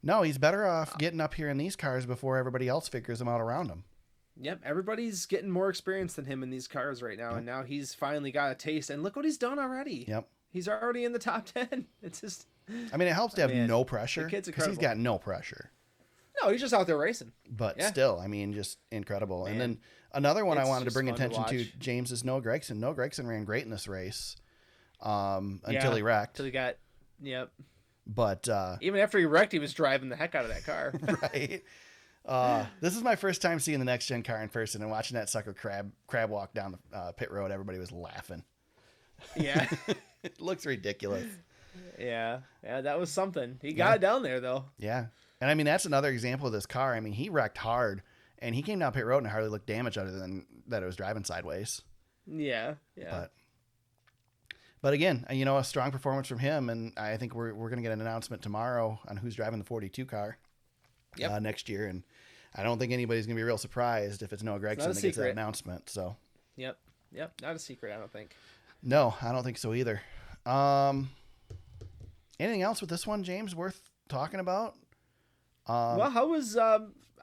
No, he's better off getting up here in these cars before everybody else figures him out around him. Yep, everybody's getting more experience than him in these cars right now, and now he's finally got a taste. And look what he's done already. Yep. He's already in the top 10. It's just... I mean, it helps to have no pressure, because he's got no pressure. No, he's just out there racing. But still, I mean, just incredible. Man. And then another one I wanted to bring attention to, James, is Noah Gragson. Noah Gragson ran great in this race until he wrecked. Until he got... Yep. But even after he wrecked, he was driving the heck out of that car. Right. This is my first time seeing the next gen car in person, and watching that sucker crab walk down the pit road. Everybody was laughing. Yeah. It looks ridiculous. Yeah, that was something. He got it down there though. Yeah, and I mean, that's another example of this car. I mean, he wrecked hard, and he came down pit road and hardly looked damaged, other than that it was driving sideways. Yeah. But again, a strong performance from him, and I think we're going to get an announcement tomorrow on who's driving the 42 car next year, and I don't think anybody's going to be real surprised if it's Noah Gragson that gets that announcement. So. Yep, not a secret, I don't think. No, I don't think so either. Anything else with this one, James, worth talking about? Well, how was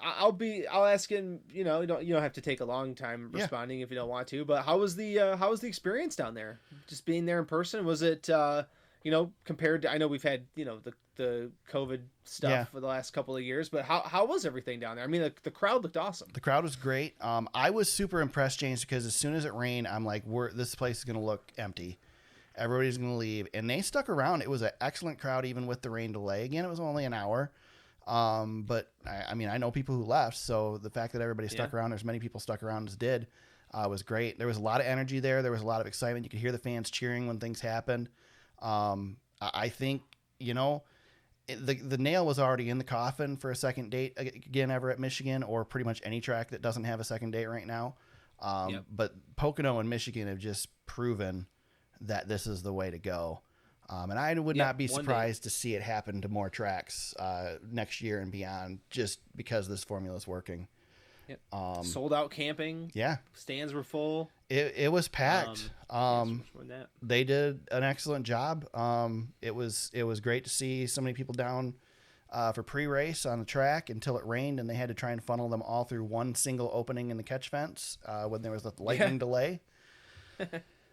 I'll ask him. You know, you don't have to take a long time responding if you don't want to. But how was the experience down there? Just being there in person, was it compared to, I know we've had the COVID stuff for the last couple of years, but how was everything down there? I mean, the crowd looked awesome. The crowd was great. I was super impressed, James, because as soon as it rained, I'm like, this place is gonna look empty. Everybody's gonna leave, and they stuck around. It was an excellent crowd, even with the rain delay. Again, it was only an hour. But I mean, I know people who left, so the fact that everybody stuck around, as many people stuck around as did, was great. There was a lot of energy there. There was a lot of excitement. You could hear the fans cheering when things happened. I think, the nail was already in the coffin for a second date again ever at Michigan, or pretty much any track that doesn't have a second date right now. But Pocono and Michigan have just proven that this is the way to go. And I would not be surprised to see it happen to more tracks next year and beyond, just because this formula is working. Yep. Sold out camping. Yeah. Stands were full. It was packed. They did an excellent job. It was great to see so many people down for pre-race on the track until it rained, and they had to try and funnel them all through one single opening in the catch fence when there was the lightning delay.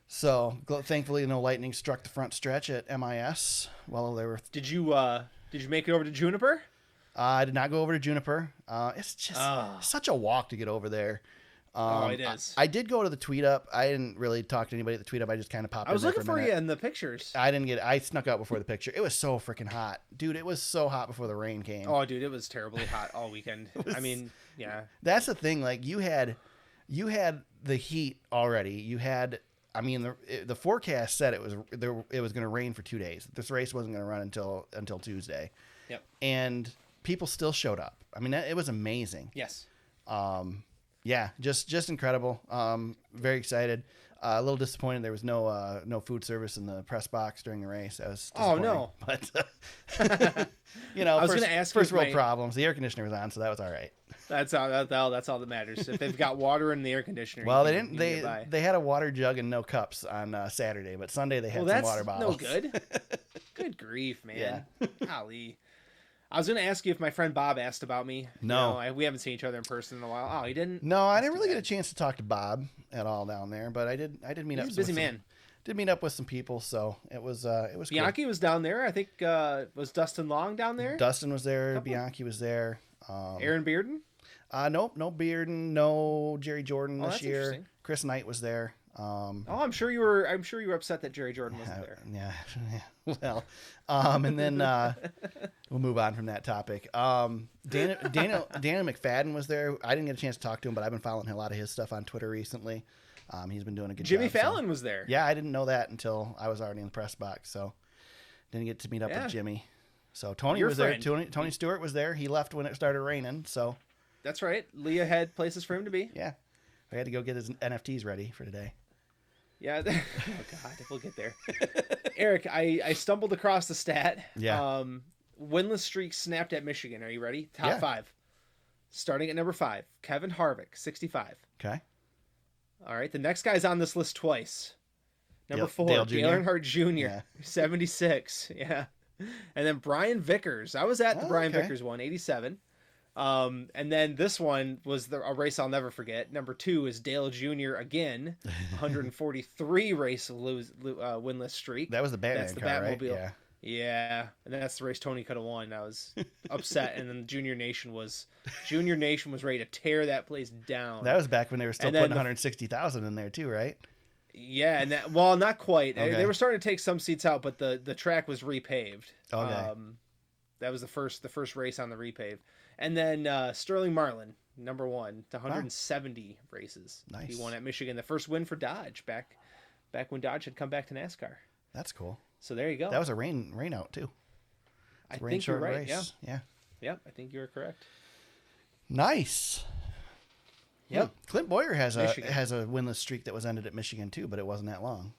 So thankfully, no lightning struck the front stretch at MIS while they were. Did you make it over to Juniper? I did not go over to Juniper. It's just such a walk to get over there. It is. I did go to the Tweet Up. I didn't really talk to anybody at the Tweet Up. I just kind of popped in. I was looking for you in the pictures. I snuck out before the picture. It was so freaking hot. Dude, it was so hot before the rain came. Oh, dude, it was terribly hot all weekend. I mean, yeah. That's the thing. Like, you had the heat already. You had, I mean, the forecast said it was going to rain for 2 days. This race wasn't going to run until Tuesday. Yep. And people still showed up. I mean, it was amazing. Yes. Yeah, just incredible. Very excited. A little disappointed there was no food service in the press box during the race. That was disappointing. Oh no! But I was going to ask first world problems. The air conditioner was on, so that was all right. That's all that matters. If they've got water in the air conditioner. Well, they didn't. They had a water jug and no cups on Saturday, but Sunday they had some water bottles. No good. Good grief, man. Yeah. Golly. I was going to ask you if my friend Bob asked about me. No. We haven't seen each other in person in a while. Oh, he didn't? No, I didn't really get a chance to talk to Bob at all down there, but I did meet up. He's a busy man. Did meet up with some people, so it was Bianchi cool. was down there. I think was Dustin Long down there? Dustin was there. Bianchi was there. Aaron Bearden? Nope, no Bearden, no Jerry Jordan this year. Chris Knight was there. I'm sure you were upset that Jerry Jordan wasn't there. Yeah. Well, and then we'll move on from that topic. Daniel McFadden was there. I didn't get a chance to talk to him, but I've been following a lot of his stuff on Twitter recently. He's been doing a good Jimmy job. Fallon was there. Yeah, I didn't know that until I was already in the press box, so didn't get to meet up with Jimmy. So Tony was there. Tony Stewart was there. He left when it started raining, so. That's right. Leah had places for him to be. Yeah. I had to go get his NFTs ready for today. Yeah. Oh, God. We'll get there. Eric, I stumbled across the stat. Yeah. Winless streak snapped at Michigan. Are you ready? Top 5. Starting at number 5, Kevin Harvick, 65. Okay. All right. The next guy's on this list twice. Number 4, Dale Earnhardt Jr., 76. Yeah. And then Brian Vickers. I was at the Brian Vickers one, 87. And then this one was a race I'll never forget. Number 2 is Dale Jr. again, 143 race winless streak. That was the Batman car, right? Yeah. Yeah, and that's the race Tony could have won. I was upset, and then Junior Nation was ready to tear that place down. That was back when they were still putting 160,000 in there too, right? Yeah, and not quite. Okay. They were starting to take some seats out, but the track was repaved. Okay. That was the first race on the repave. And then Sterling Marlin, number 1, to 170 races. Nice. He won at Michigan. The first win for Dodge back when Dodge had come back to NASCAR. That's cool. So there you go. That was a rain out too. I think you're right. Race. Yeah. Yep, I think you're correct. Nice. Yep. Clint Boyer has a winless streak that was ended at Michigan too, but it wasn't that long.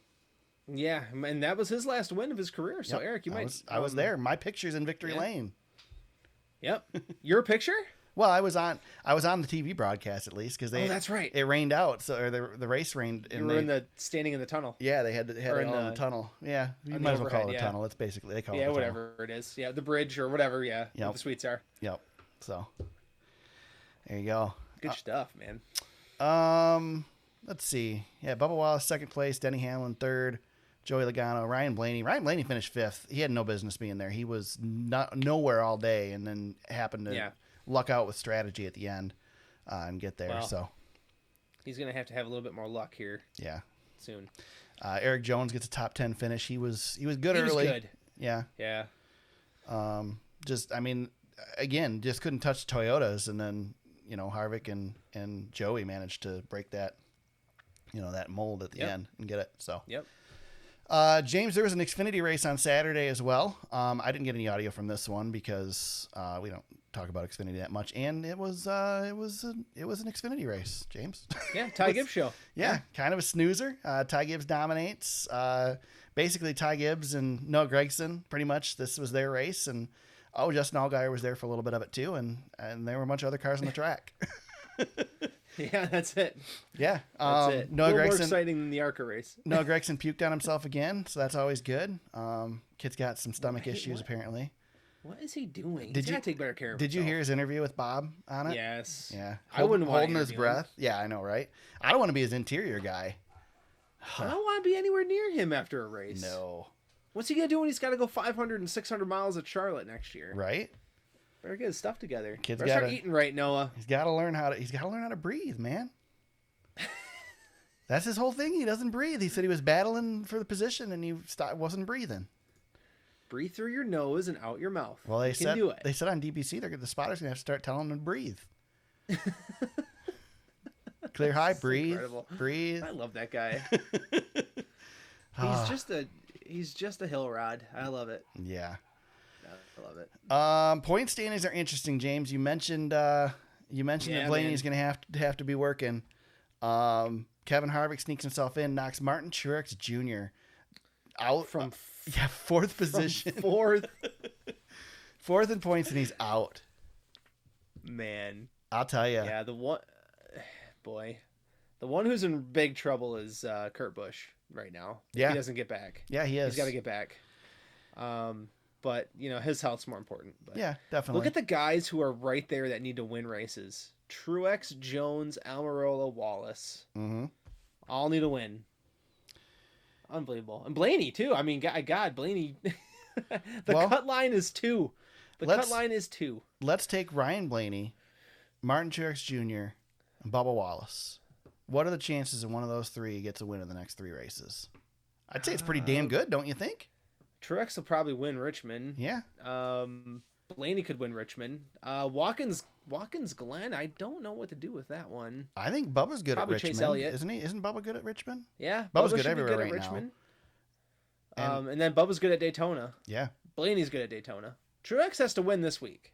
Yeah, and that was his last win of his career. So Eric, I was there. My picture's in Victory Lane. Yep. Your picture? Well, I was on the TV broadcast at least because that's right. It rained out, so the race rained. You were standing in the tunnel. Yeah, they had it in the tunnel. Yeah, you might as well call it a tunnel. It's basically they call it. Yeah, whatever it is. Yeah, the bridge or whatever. Yeah, where the suites are. Yep. So. There you go. Good stuff, man. Let's see. Yeah, Bubba Wallace second place, Denny Hamlin third, Joey Logano, Ryan Blaney. Ryan Blaney finished fifth. He had no business being there. He was nowhere all day, and then happened to luck out with strategy at the end and get there. Well, so he's gonna have to have a little bit more luck here. Yeah. Soon. Eric Jones gets a top 10 finish. He was good He early. was good. Yeah. Yeah. Just couldn't touch Toyotas, and then Harvick and Joey managed to break that that mold at the end and get it. So Yep. James, there was an Xfinity race on Saturday as well. I didn't get any audio from this one because we don't talk about Xfinity that much, and it was an Xfinity race, James. Yeah, Ty Gibbs show. Yeah, kind of a snoozer. Ty Gibbs dominates. Basically, Ty Gibbs and Noah Gragson, pretty much, this was their race. And, Justin Allgaier was there for a little bit of it, too. And there were a bunch of other cars on the track. Yeah, that's it. Yeah. That's it. Noah a little Gragson, more exciting than the ARCA race. Noah Gragson puked on himself again, so that's always good. Kid's got some stomach issues, apparently. What is he doing? He's got to take better care of himself. Did you hear his interview with Bob on it? Yes. Yeah. I wouldn't want holding his breath. Yeah, I know, right? I don't want to be his interior guy. I don't want to be anywhere near him after a race. No. What's he going to do when he's got to go 500 and 600 miles at Charlotte next year? Right? Better get his stuff together. Kid's Better start eating right, Noah. He's got to learn how to breathe, man. That's his whole thing. He doesn't breathe. He said he was battling for the position and he wasn't breathing. Breathe through your nose and out your mouth. Well, they said on DBC the spotters gonna have to start telling him to breathe. Clear high, breathe, breathe. I love that guy. He's just a hill rod. I love it. Yeah, I love it. Point standings are interesting, James. You mentioned that Blaney's gonna have to be working. Kevin Harvick sneaks himself in, knocks Martin Truex Jr. out from fourth position. Fourth in points, and he's out. Man, I'll tell you. Yeah, the one who's in big trouble is Kurt Busch right now. Yeah, he doesn't get back. Yeah, he is. He's got to get back. But his health's more important. But yeah, definitely. Look at the guys who are right there that need to win races: Truex, Jones, Almirola, Wallace. Mm-hmm. All need a win. Unbelievable. And Blaney, too. I mean, God, Blaney. Cut line is 2. Cut line is 2. Let's take Ryan Blaney, Martin Truex Jr., and Bubba Wallace. What are the chances that one of those three gets a win in the next 3 races? I'd say it's pretty damn good, don't you think? Truex will probably win Richmond. Yeah. Blaney could win Richmond. Watkins Glen, I don't know what to do with that one. I think Bubba's good probably at Richmond, Chase Elliott. isn't he? Isn't Bubba good at Richmond? Yeah, Bubba's good everywhere right Richmond. Now. And then Bubba's good at Daytona. Yeah. Blaney's good at Daytona. Truex has to win this week,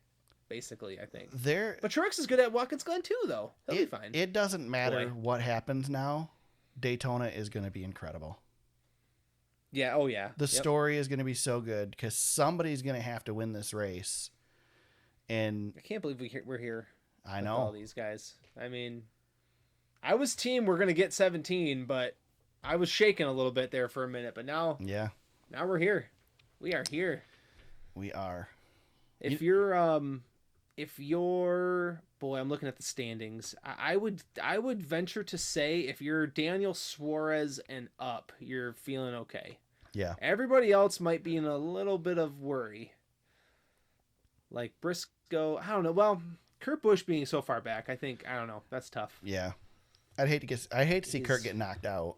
basically, I think. But Truex is good at Watkins Glen too, though. He'll be fine. It doesn't matter what happens now. Daytona is going to be incredible. Yeah. Oh, yeah. The story is going to be so good because somebody's going to have to win this race. And I can't believe we're here. I know all these guys. I mean, I was team we're going to get 17, but I was shaking a little bit there for a minute. But now we're here. We are here. We are. If you're boy, I'm looking at the standings. I would venture to say if you're Daniel Suarez and up, you're feeling okay. Yeah. Everybody else might be in a little bit of worry. Like Briscoe, I don't know. Well, Kurt Busch being so far back, I don't know. That's tough. Yeah. I'd hate to see Kurt get knocked out.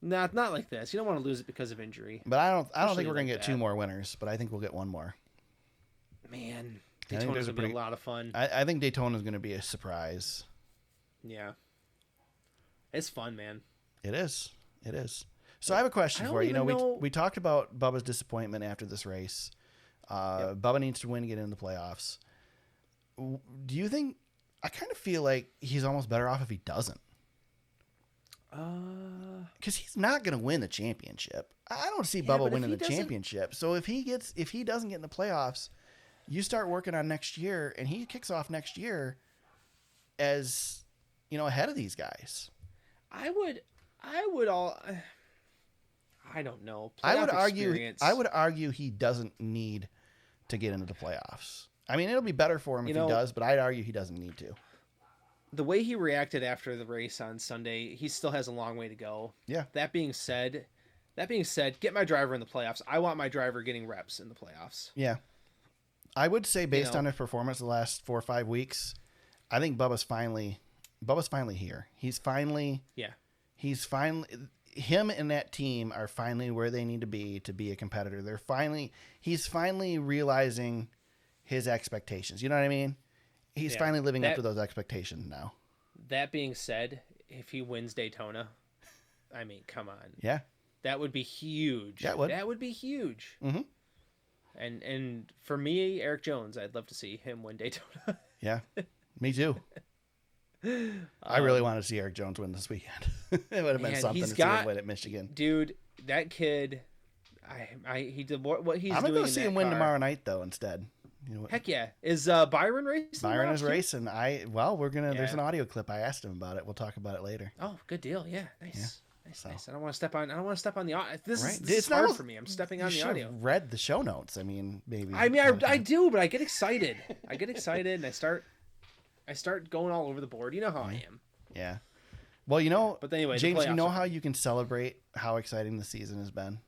Nah, not like this. You don't want to lose it because of injury. But I don't think we're going to get 2 more winners, but I think we'll get 1 more. Man, Daytona's going to be a lot of fun. I think Daytona's going to be a surprise. Yeah. It's fun, man. It is. So I have a question for you. We talked about Bubba's disappointment after this race. Bubba needs to win to get into the playoffs. Do you think? I kind of feel like he's almost better off if he doesn't. Because he's not going to win the championship. I don't see Bubba winning the championship. So if he doesn't get in the playoffs, you start working on next year, and he kicks off next year as ahead of these guys. I don't know. I would argue he doesn't need to get into the playoffs. I mean, it'll be better for him You if know- he does, but I'd argue he doesn't need to. The way he reacted after the race on Sunday, he still has a long way to go. Yeah. That being said, get my driver in the playoffs. I want my driver getting reps in the playoffs. Yeah. I would say based know. on his performance the last 4 or 5 weeks, I think Bubba's finally here. He's finally him and that team are finally where they need to be a competitor. He's finally realizing his expectations. You know what I mean? He's finally living up to those expectations now. That being said, if he wins Daytona, I mean, come on. Yeah. That would be huge. Yeah, it would. That would be huge. Mm-hmm. And for me, Eric Jones, I'd love to see him win Daytona. Yeah. Me too. I really want to see Eric Jones win this weekend. It would have been something to see him win at Michigan. Dude, that kid, he did what he's doing. I'm gonna go see him win car. tomorrow night though. Instead, you know what? Heck yeah! Is Byron racing? Byron is too? racing. There's an audio clip. I asked him about it. We'll talk about it later. Oh, good deal. Yeah, nice. Yeah. Nice. I don't want to step on the audio. This Right. is hard for me. I'm stepping on the You should audio. have read the show notes. I mean, maybe. I do, but I get excited. And I start going all over the board. You know how I am. Yeah. Well, you know, But anyway, the James, you playoffs know are- how you can celebrate how exciting the season has been?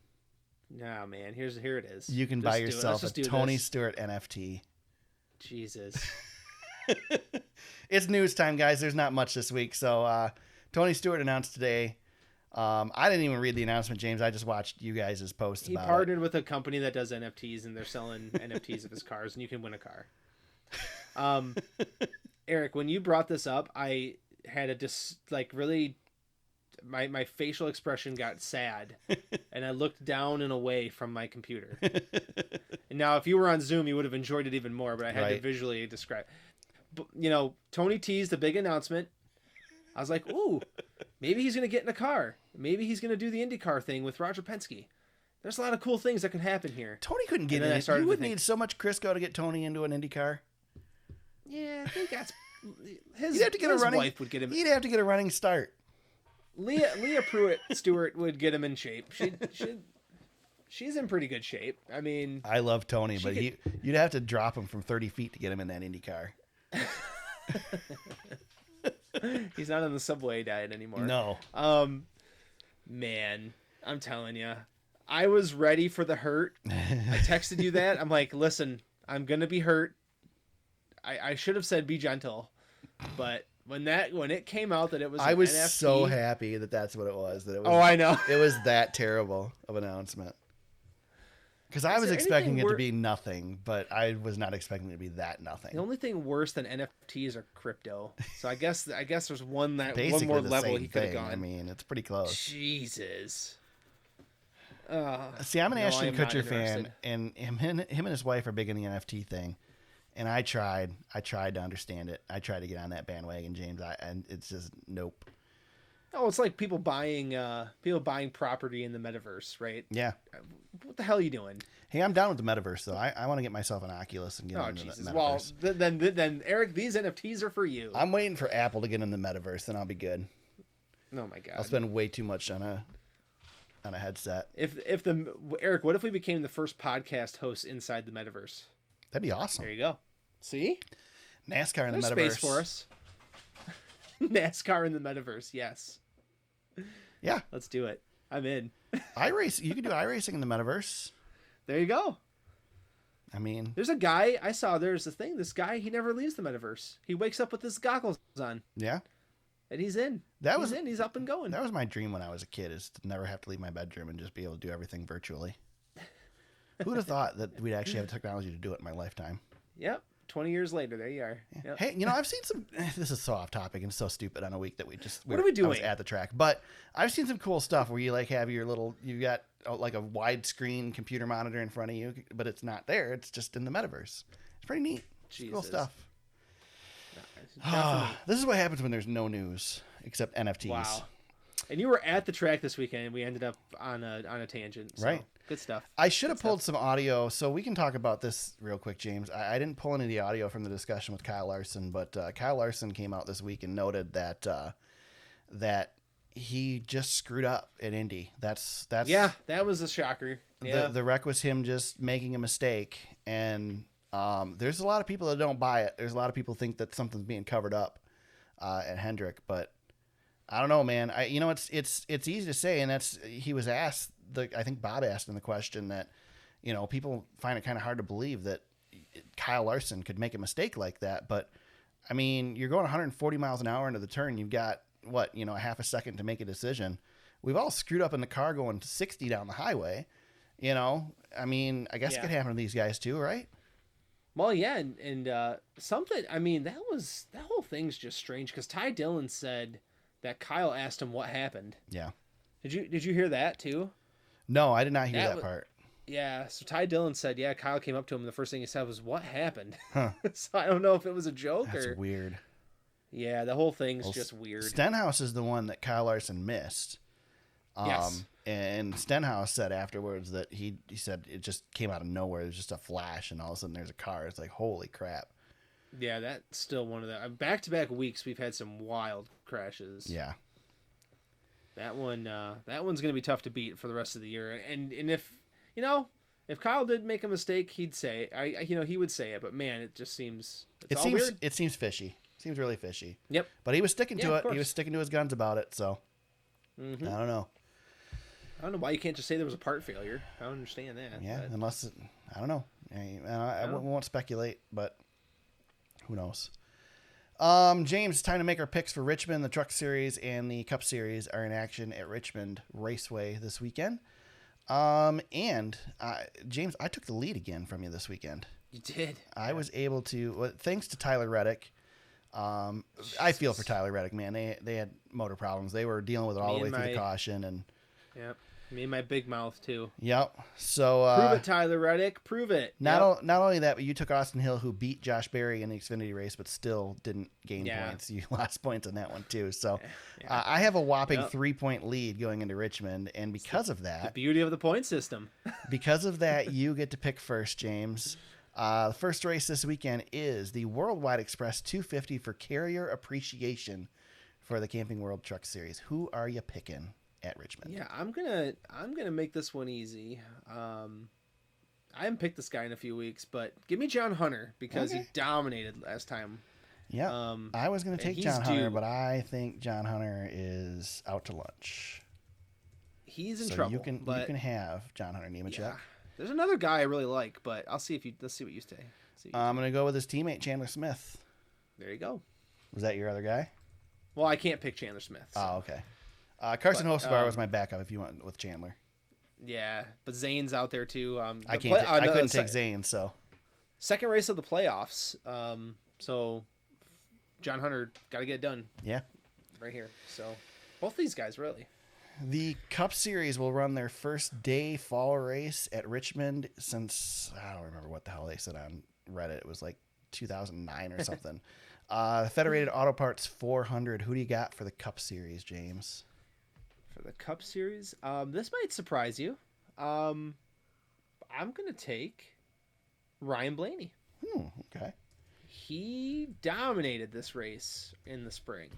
No, man. Here it is. You can Just buy do it. Let's yourself a just do Tony this. Stewart NFT. Jesus. It's news time, guys. There's not much this week. So Tony Stewart announced today. I didn't even read the announcement, James. I just watched you guys' post He about partnered with a company that does NFTs, and they're selling NFTs of his cars, and you can win a car. Eric, when you brought this up, I had my facial expression got sad, and I looked down and away from my computer. And now, if you were on Zoom, you would have enjoyed it even more, but I had to visually describe. But, Tony teased a big announcement. I was like, ooh, maybe he's going to get in a car. Maybe he's going to do the IndyCar thing with Roger Penske. There's a lot of cool things that can happen here. Tony couldn't get in. You would need so much Crisco to get Tony into an IndyCar. Yeah, I think that's his. He'd have to get his a running. wife would get him. He'd have to get a running start. Leah Pruitt Stewart would get him in shape. She's in pretty good shape. I mean, I love Tony, but you'd have to drop him from 30 feet to get him in that IndyCar. He's not on the subway diet anymore. No. Man, I'm telling you, I was ready for the hurt. I texted you that. I'm like, listen, I'm gonna be hurt. I should have said be gentle, but when it came out that it was, I was NFT, so happy that that's what it was. That it was. Oh, I know. It was that terrible of an announcement. Because I was expecting it to be nothing, but I was not expecting it to be that nothing. The only thing worse than NFTs are crypto. So I guess there's one Basically more the level same he could have thing. gone. I mean, it's pretty close. Jesus. See, I'm an no, Ashton I am not Kutcher fan, interested. and him and his wife are big in the NFT thing. And I tried to understand it. I tried to get on that bandwagon, James. And it's just nope. Oh, it's like people buying property in the metaverse, right? Yeah. What the hell are you doing? Hey, I'm down with the metaverse though. I want to get myself an Oculus and get into Jesus. the Well, metaverse. then Eric, these NFTs are for you. I'm waiting for Apple to get in the metaverse, then I'll be good. Oh my god. I'll spend way too much on a headset. Eric, what if we became the first podcast host inside the metaverse? That'd be awesome. There you go. See? NASCAR in There's the metaverse. space for us. NASCAR in the metaverse, yes. Yeah. Let's do it. I'm in. iRace. You can do iRacing in the metaverse. There you go. I mean, There's a guy I saw. There's a thing. This guy, he never leaves the metaverse. He wakes up with his goggles on, yeah. and he's in. He's up and going. That was my dream when I was a kid, is to never have to leave my bedroom and just be able to do everything virtually. Who would have thought that we'd actually have technology to do it in my lifetime? Yep. 20 years later, there you are. Yep. Hey, I've seen some. This is so off topic and so stupid on a week that What are we doing? I was at the track, but I've seen some cool stuff where you have you got like a widescreen computer monitor in front of you, but it's not there. It's just in the metaverse. It's pretty neat. It's cool stuff. This is what happens when there's no news except NFTs. Wow. And you were at the track this weekend, and we ended up on a tangent. So Right. Good stuff. I should have pulled some audio, so we can talk about this real quick, James. I didn't pull any of the audio from the discussion with Kyle Larson, but Kyle Larson came out this week and noted that that he just screwed up at Indy. That's Yeah, that was a shocker. Yeah. The wreck was him just making a mistake, and There's a lot of people that don't buy it. There's a lot of people think that something's being covered up at Hendrick, but I don't know, man. It's easy to say, and he was asked. I think Bob asked him the question that, people find it kind of hard to believe that Kyle Larson could make a mistake like that. But I mean, you're going 140 miles an hour into the turn. You've got a half a second to make a decision. We've all screwed up in the car going 60 down the highway. I mean, I guess it could happen to these guys too, right? Well, yeah, and something. I mean, that whole thing's just strange because Ty Dillon said that Kyle asked him what happened. Yeah. Did you hear that too? No, I did not hear that part. Yeah, so Ty Dillon said, yeah, Kyle came up to him and the first thing he said was, "What happened?" Huh. So I don't know if it was a joke That's or weird. Yeah, the whole thing's just weird. Stenhouse is the one that Kyle Larson missed. Yes. And Stenhouse said afterwards that he said it just came out of nowhere. It was just a flash, and all of a sudden there's a car. It's like, holy crap. Yeah, that's still one of the back-to-back weeks we've had some wild crashes. Yeah. That one's going to be tough to beat for the rest of the year. And if Kyle did make a mistake, he'd say he would say it, but man, it just seems weird. It seems fishy. Seems really fishy. Yep. But he was sticking to it. Of course. He was sticking to his guns about it, so I don't know. I don't know why you can't just say there was a part failure. I don't understand that. Yeah, unless I don't know. I won't speculate, but who knows? James, it's time to make our picks for Richmond. The Truck Series and the Cup Series are in action at Richmond Raceway this weekend. And James, I took the lead again from you this weekend. You did. I was able to, thanks to Tyler Reddick. I feel for Tyler Reddick, man. They had motor problems. They were dealing with it all the way through the caution, and yep. Me and my big mouth too. Yep. So prove it, Tyler Reddick. Prove it. Not only that, but you took Austin Hill, who beat Josh Berry in the Xfinity race, but still didn't gain points. You lost points on that one too. So I have a whopping 3-point lead going into Richmond, and because of that, the beauty of the point system. Because of that, you get to pick first, James. The first race this weekend is the Worldwide Express 250 for Carrier Appreciation for the Camping World Truck Series. Who are you picking at Richmond? Yeah, I'm gonna make this one easy. I haven't picked this guy in a few weeks, but give me John Hunter because he dominated last time. Yeah, I was gonna take John Hunter, but I think John Hunter is out to lunch. He's in trouble. You can have John Hunter Nemechek. Yeah. There's another guy I really like, but let's see what you say. I'm gonna go with his teammate Chandler Smith. There you go. Was that your other guy? Well, I can't pick Chandler Smith. So. Oh, okay. Carson Hocevar was my backup if you went with Chandler. Yeah, but Zane's out there too. I couldn't take Zane, so. Second race of the playoffs. So John Hunter got to get it done. Yeah. Right here. So both these guys really. The Cup Series will run their first day fall race at Richmond since, I don't remember what the hell they said on Reddit. It was like 2009 or something. Federated Auto Parts 400. Who do you got for the Cup Series, James? For the Cup Series? This might surprise you. I'm going to take Ryan Blaney. Okay. He dominated this race in the spring.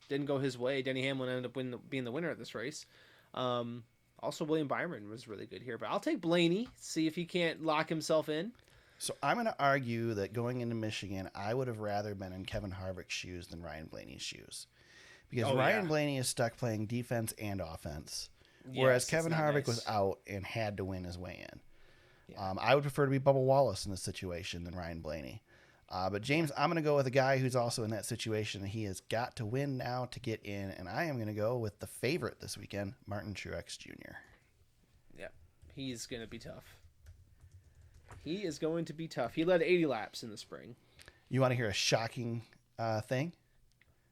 Didn't go his way. Denny Hamlin ended up being the winner of this race. Also, William Byron was really good here. But I'll take Blaney, see if he can't lock himself in. So I'm going to argue that going into Michigan, I would have rather been in Kevin Harvick's shoes than Ryan Blaney's shoes. Because Ryan Blaney is stuck playing defense and offense, whereas Kevin Harvick was out and had to win his way in. Yeah. I would prefer to be Bubba Wallace in this situation than Ryan Blaney. But James, I'm going to go with a guy who's also in that situation. He has got to win now to get in, and I am going to go with the favorite this weekend, Martin Truex Jr. Yeah, he's going to be tough. He is going to be tough. He led 80 laps in the spring. You want to hear a shocking thing?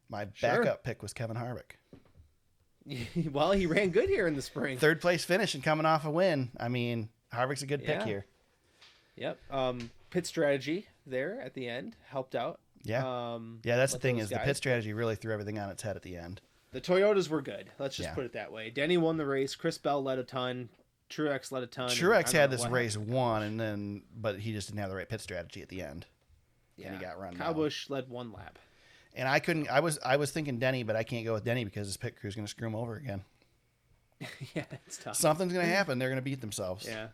My backup pick was Kevin Harvick. Well, he ran good here in the spring. Third place finish and coming off a win. I mean, Harvick's a good pick here. Yep. Pit strategy there at the end helped out. Yeah. That's the thing is the pit strategy really threw everything on its head at the end. The Toyotas were good. Let's just put it that way. Denny won the race. Chris Bell led a ton. Truex led a ton. Truex had this race won, but he just didn't have the right pit strategy at the end. Yeah. And he got run Kyle Busch led one lap. And I couldn't. I was thinking Denny, but I can't go with Denny because his pit crew is going to screw him over again. Yeah, it's tough. Something's going to happen. They're going to beat themselves. Yeah.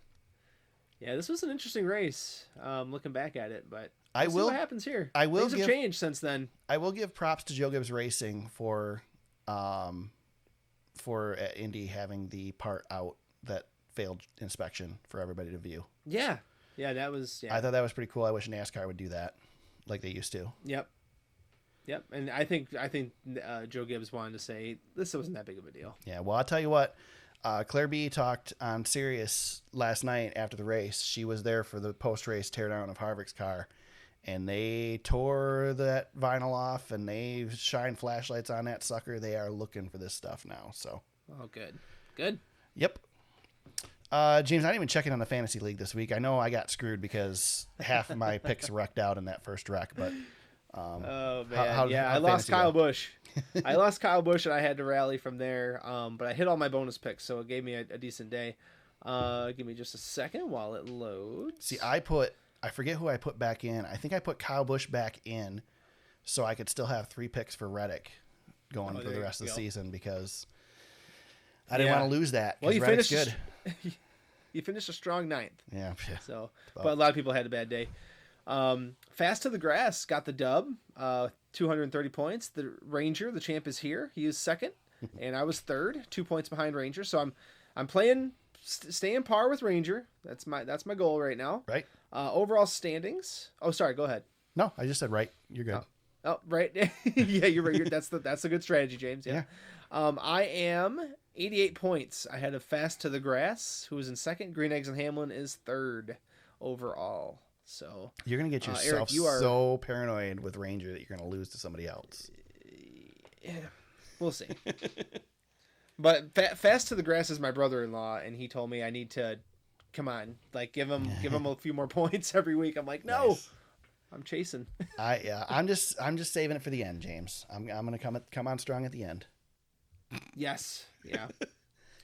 Yeah, this was an interesting race. Looking back at it, but I we'll will. see what happens here. I will Things have changed since then. I will give props to Joe Gibbs Racing for Indy having the part out that failed inspection for everybody to view. Yeah, that was. Yeah. I thought that was pretty cool. I wish NASCAR would do that, like they used to. Yep. And I think Joe Gibbs wanted to say this wasn't that big of a deal. Yeah. Well, I'll tell you what. Claire B talked on Sirius last night after the race. She was there for the post-race teardown of Harvick's car, and they tore that vinyl off and they shine flashlights on that sucker. They are looking for this stuff now. So. Oh, good. Yep. James, I didn't even check in on the fantasy league this week. I know I got screwed because half of my picks wrecked out in that first wreck, but. Oh man, I lost Kyle Busch. I lost Kyle Busch, and I had to rally from there. But I hit all my bonus picks, so it gave me a decent day. Give me just a second while it loads. See, I forget who I put back in. I think I put Kyle Busch back in, so I could still have 3 picks for Reddick going for the rest of the season because I didn't want to lose that. Well, you Reddick's finished good. You finished a strong 9th. Yeah. So, but a lot of people had a bad day. Fast to the Grass got the dub, 230 points. The Ranger, the champ, is here. He is second, and I was third, 2 points behind Ranger. So I'm playing, staying par with Ranger. That's my goal right now. Right. Overall standings. Oh, sorry. Go ahead. No, I just said right. You're good. Oh, right. Yeah, you're right. That's a good strategy, James. Yeah. I am 88 points ahead of Fast to the Grass, who is in second. Green Eggs and Hamlin is third overall. So you're gonna get yourself Eric, so paranoid with Ranger that you're gonna lose to somebody else. Yeah, we'll see. But Fast to the Grass is my brother-in-law, and he told me I need to come on, like give him a few more points every week. I'm like, no, nice. I'm chasing. I'm just saving it for the end, James. I'm gonna come on strong at the end. Yes. Yeah.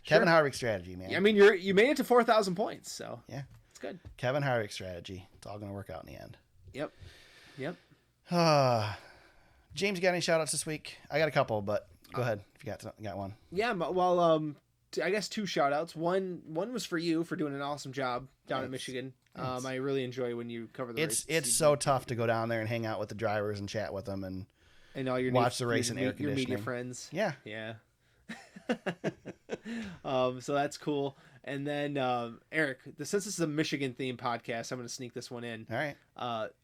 Kevin Harvick strategy, man. I mean, you made it to 4,000 points, so yeah. Good. Kevin Harvick strategy. It's all going to work out in the end. Yep. James, you got any shout outs this week? I got a couple, but go ahead if you got one. Yeah, well, I guess 2 shout outs. One was for you for doing an awesome job down in Michigan. I really enjoy when you cover the race. It's so tough to go down there and hang out with the drivers and chat with them and all your watch the race in air your conditioning. media friends. Yeah. So that's cool. And then Eric, since this is a Michigan themed podcast, I'm going to sneak this one in. All right.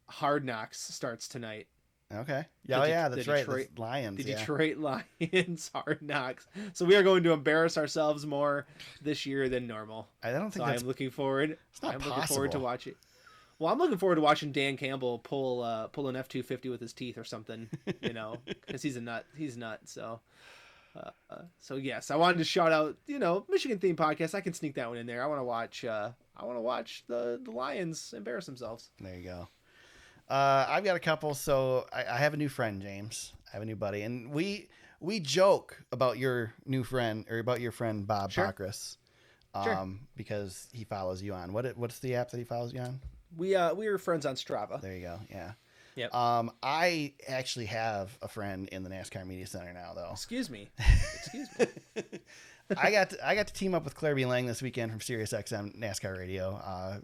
Hard Knocks starts tonight. Okay. That's right. The Lions. The Detroit Lions Hard Knocks. So we are going to embarrass ourselves more this year than normal. I don't think I'm looking forward. Possible. Looking forward to watch it. Well, I'm looking forward to watching Dan Campbell pull an F-250 with his teeth or something, because he's a nut. He's nuts. So yes, I wanted to shout out, Michigan themed podcast. I can sneak that one in there. I want to watch the Lions embarrass themselves. There you go. I've got a couple. So I have a new friend, James. I have a new buddy, and we joke about your new friend or about your friend Bob Pockrass, because he follows you on what's the app that he follows you on? We are friends on Strava. There you go. Yeah. Yep. I actually have a friend in the NASCAR Media Center now, though. Excuse me. I got to team up with Claire B. Lang this weekend from SiriusXM NASCAR Radio.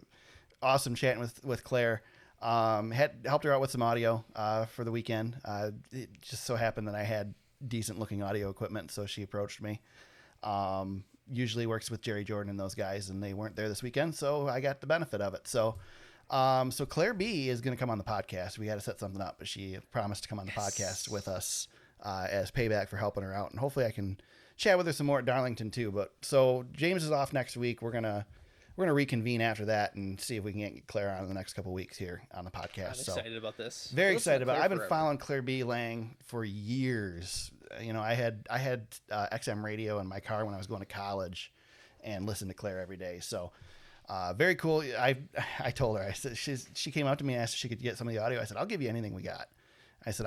Awesome chatting with Claire. Helped her out with some audio for the weekend. It just so happened that I had decent looking audio equipment, so she approached me. Usually works with Jerry Jordan and those guys, and they weren't there this weekend, so I got the benefit of it. So Claire B is going to come on the podcast. We had to set something up, but she promised to come on the podcast with us as payback for helping her out. And hopefully I can chat with her some more at Darlington too. But so James is off next week. We're going to reconvene after that and see if we can get Claire on in the next couple of weeks here on the podcast. I'm excited about this. Very excited about it. I've been following Claire B. Lang for years. I had XM radio in my car when I was going to college and listened to Claire every day. So very cool. I told her, I said, she came up to me and asked if she could get some of the audio. I said, I'll give you anything we got. I said,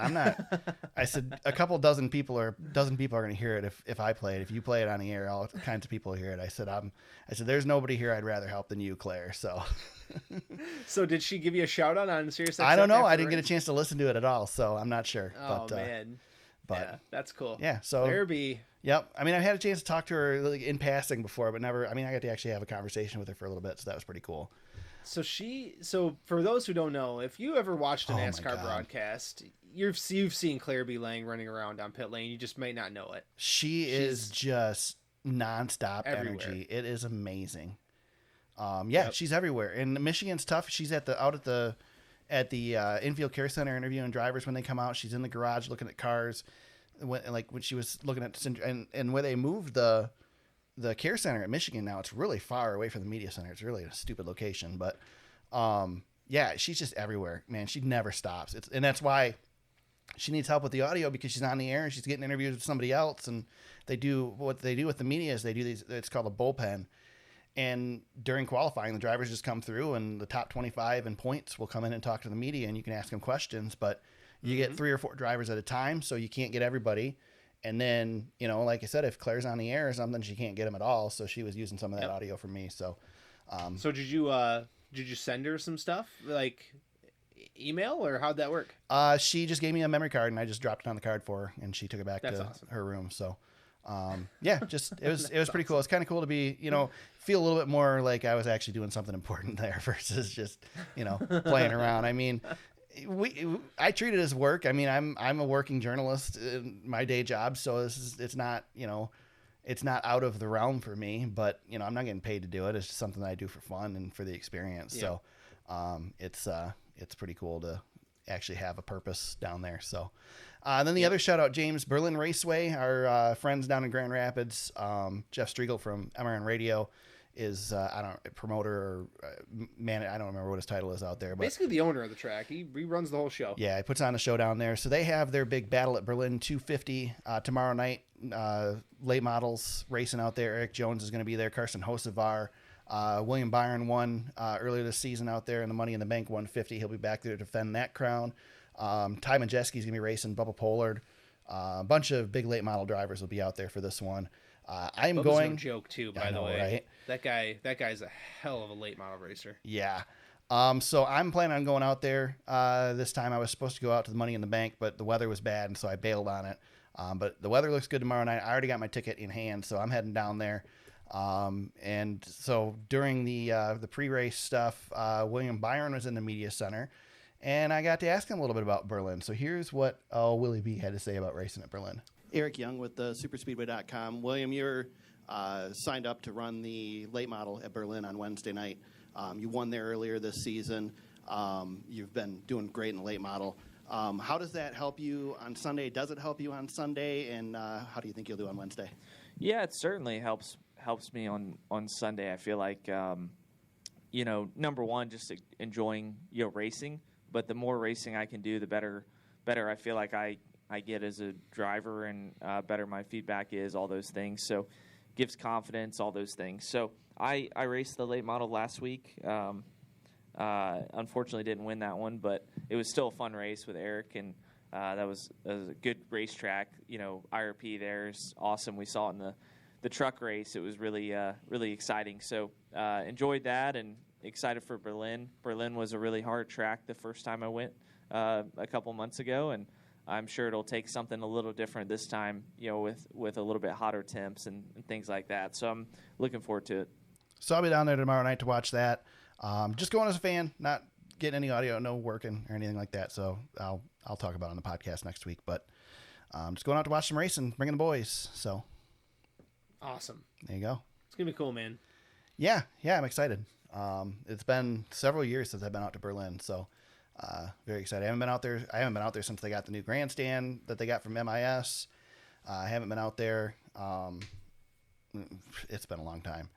I said, a couple dozen people are going to hear it if I play it. If you play it on the air, all kinds of people will hear it. I said, there's nobody here I'd rather help than you, Claire. So, so did she give you a shout out on Sirius XM? I don't know. I didn't get a chance to listen to it at all, so I'm not sure. Oh, man. But yeah, that's cool. Yeah. So Claire B. Yep. I mean, I had a chance to talk to her in passing before, but never. I mean, I got to actually have a conversation with her for a little bit, so that was pretty cool. So for those who don't know, if you ever watched a Oh my NASCAR God. broadcast, you've seen Claire B. Lang running around on pit lane. You just may not know it. She is just nonstop everywhere. energy. It is amazing. Yeah, Yep. she's everywhere. And Michigan's tough. She's out at the infield care center interviewing drivers when they come out. She's in the garage looking at cars. When she was looking at and where they moved the care center at Michigan now, it's really far away from the media center. It's really a stupid location, but yeah, she's just everywhere, man. She never stops. And that's why she needs help with the audio, because she's on the air and she's getting interviewed with somebody else. And what they do with the media is they do these. It's called a bullpen. And during qualifying, the drivers just come through, and the top 25 in points will come in and talk to the media, and you can ask them questions. But you get 3 or 4 drivers at a time, so you can't get everybody. And then, like I said, if Claire's on the air or something, she can't get them at all. So she was using some of that audio from me. So, so did you send her some stuff, like email, or how'd that work? She just gave me a memory card, and I just dropped it on the card for her, and she took it back to her room. So, yeah, just it was pretty cool. It's kind of cool to be, feel a little bit more like I was actually doing something important there versus just, playing around. I mean, I treat it as work. I mean, I'm a working journalist in my day job, so it's not, it's not out of the realm for me, but I'm not getting paid to do it. It's just something that I do for fun and for the experience. Yeah. So, it's pretty cool to actually have a purpose down there. So, then the other shout out, James, Berlin Raceway, our friends down in Grand Rapids. Jeff Striegel from MRN Radio is promoter or man, I don't remember what his title is out there, but basically the owner of the track. He runs the whole show. Yeah, he puts on a show down there. So they have their big battle at Berlin 250 tomorrow night. Late models racing out there. Eric Jones is going to be there. Carson Hocevar. William Byron won earlier this season out there in the Money in the Bank 150. He'll be back there to defend that crown. Ty Majeski's going to be racing. Bubba Pollard. A bunch of big late model drivers will be out there for this one. I'm Bubba's going. No joke too, by the way. Right? That guy's a hell of a late model racer. Yeah. So I'm planning on going out there this time. I was supposed to go out to the Money in the Bank, but the weather was bad, and so I bailed on it. But the weather looks good tomorrow night. I already got my ticket in hand, so I'm heading down there. And so during the pre-race stuff, William Byron was in the media center, and I got to ask him a little bit about Berlin. So here's what Willie B had to say about racing at Berlin. Eric Young with superspeedway.com. William, you're signed up to run the late model at Berlin on Wednesday night. You won there earlier this season. You've been doing great in the late model. How does that help you on Sunday? Does it help you on Sunday? And how do you think you'll do on Wednesday? Yeah, it certainly helps me on Sunday. I feel like, number one, just enjoying, racing. But the more racing I can do, the better I feel like I get as a driver, and better my feedback is, all those things. So gives confidence, all those things. So I raced the late model last week. Unfortunately didn't win that one, but it was still a fun race with Eric, and that was a good racetrack. IRP there is awesome. We saw it in the truck race. It was really exciting. So enjoyed that, and excited for Berlin. Berlin was a really hard track the first time I went a couple months ago, and I'm sure it'll take something a little different this time, with a little bit hotter temps and things like that. So I'm looking forward to it. So I'll be down there tomorrow night to watch that. Just going as a fan, not getting any audio, no working or anything like that. So I'll talk about it on the podcast next week. But just going out to watch some racing, bringing the boys. So awesome. There you go. It's gonna be cool, man. Yeah, I'm excited. It's been several years since I've been out to Berlin, so very excited. I haven't been out there since they got the new grandstand that they got from MIS. I haven't been out there. It's been a long time.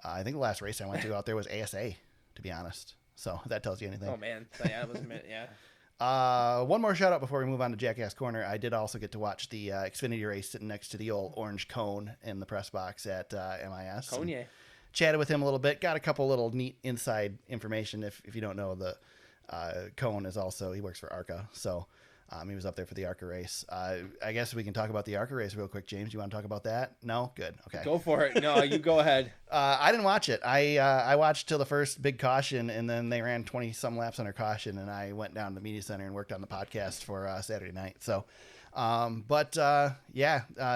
I think the last race I went to out there was ASA, to be honest. So if that tells you anything. Oh man, yeah, it was yeah. One more shout out before we move on to Jackass Corner. I did also get to watch the Xfinity race sitting next to the old orange cone in the press box at MIS. Cone, yeah. Chatted with him a little bit. Got a couple little neat inside information. If you don't know, the Cone is also, he works for ARCA. So he was up there for the ARCA race. I guess we can talk about the ARCA race real quick. James, you want to talk about that? No? Good. Okay. Go for it. No, you go ahead. I didn't watch it. I watched till the first big caution, and then they ran 20-some laps under caution, and I went down to the media center and worked on the podcast for Saturday night. So,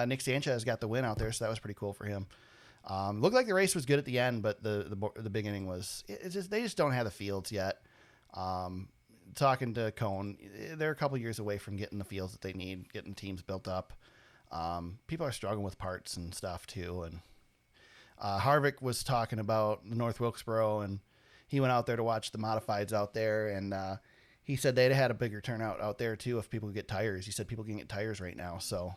Nick Sanchez got the win out there, so that was pretty cool for him. Looked like the race was good at the end, but the beginning was they just don't have the fields yet. Talking to Cone, they're a couple years away from getting the fields that they need, getting teams built up. People are struggling with parts and stuff too. And Harvick was talking about the North Wilkesboro, and he went out there to watch the modifieds out there, and he said they'd had a bigger turnout out there too if people could get tires. He said people can get tires right now, so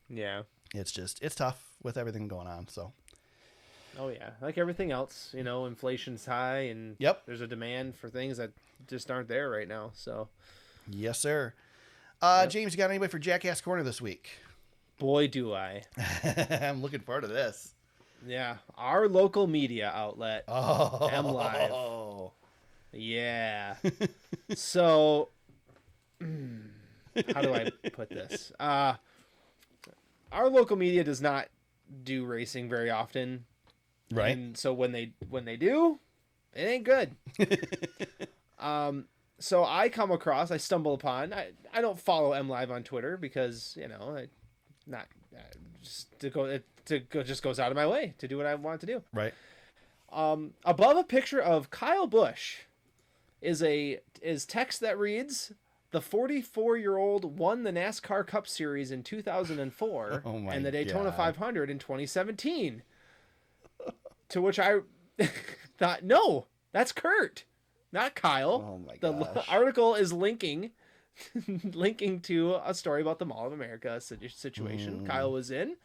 yeah, it's tough with everything going on. So. Oh yeah, like everything else, inflation's high, and yep, there's a demand for things that just aren't there right now. So, yes, sir. James, you got anybody for Jackass Corner this week? Boy, do I! I'm looking forward to this. Yeah, our local media outlet, oh. MLive. Yeah. So, how do I put this? Our local media does not do racing very often. Right. And so when they do, it ain't good. So I stumble upon, I don't follow MLive on Twitter because, just goes out of my way to do what I want to do. Right. Above a picture of Kyle Busch is text that reads, "The 44-year-old won the NASCAR Cup Series in 2004 and the Daytona 500 in 2017. To which I thought, no, that's Kurt, not Kyle. Oh my gosh. The article is linking to a story about the Mall of America situation Kyle was in.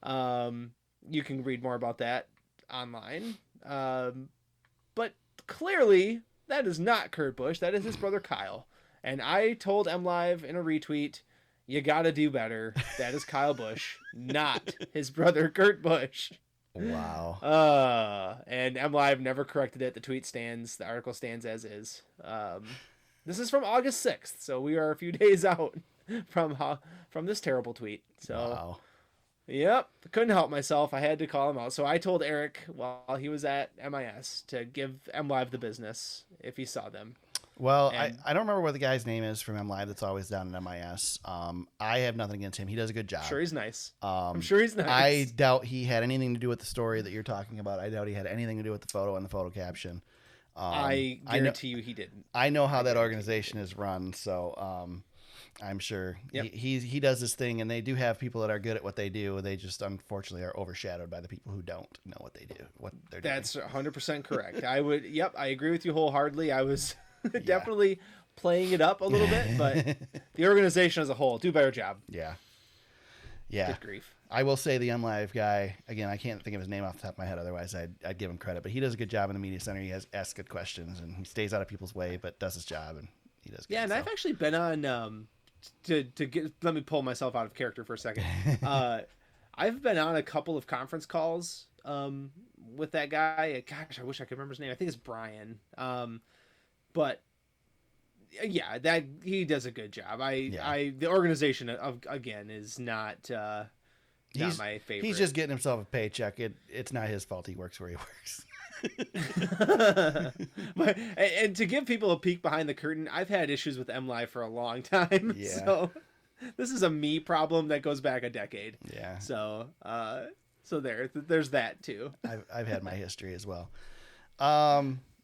You can read more about that online. But clearly, that is not Kurt Busch. That is his brother Kyle. And I told MLive in a retweet, you got to do better. That is Kyle Busch, not his brother Kurt Busch. Wow. And MLive never corrected it. The tweet stands. The article stands as is. This is from August 6th, so we are a few days out from this terrible tweet. So, wow. Yep, couldn't help myself. I had to call him out. So I told Eric while he was at MIS to give MLive the business if he saw them. Well, I don't remember what the guy's name is from MLive that's always down in MIS. I have nothing against him. He does a good job. I'm sure he's nice. I'm sure he's nice. I doubt he had anything to do with the story that you're talking about. I doubt he had anything to do with the photo and the photo caption. I guarantee you he didn't. I know how that organization is run, so I'm sure he does this thing, and they do have people that are good at what they do. They just unfortunately are overshadowed by the people who don't know what they do, what they're doing. That's 100% correct. I agree with you wholeheartedly. I was definitely playing it up a little bit, but the organization as a whole do a better job. Yeah. Good grief. I will say the MLive guy, again, I can't think of his name off the top of my head, otherwise I'd give him credit, but he does a good job in the media center. He asks good questions, and he stays out of people's way, but does his job, and he does good. Yeah, and I've actually been on let me pull myself out of character for a second. I've been on a couple of conference calls with that guy. Gosh, I wish I could remember his name. I think it's Brian. But yeah, that he does a good job. The organization again is not my favorite. He's just getting himself a paycheck. It's not his fault. He works where he works. And to give people a peek behind the curtain, I've had issues with MLive for a long time. Yeah. So this is a me problem that goes back a decade. Yeah. So there's that too. I've had my history as well.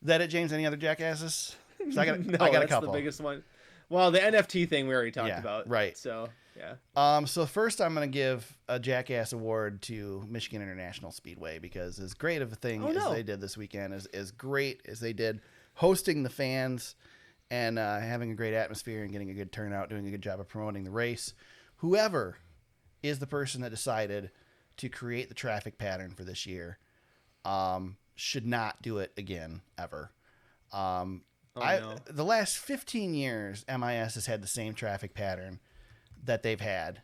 That it, James? Any other jackasses? So I got a couple. The biggest one. Well, the NFT thing we already talked about. Right. So yeah. So first I'm going to give a jackass award to Michigan International Speedway, because as great of a thing as they did this weekend, as great as they did hosting the fans and having a great atmosphere and getting a good turnout, doing a good job of promoting the race. Whoever is the person that decided to create the traffic pattern for this year should not do it again ever. The last 15 years, MIS has had the same traffic pattern that they've had.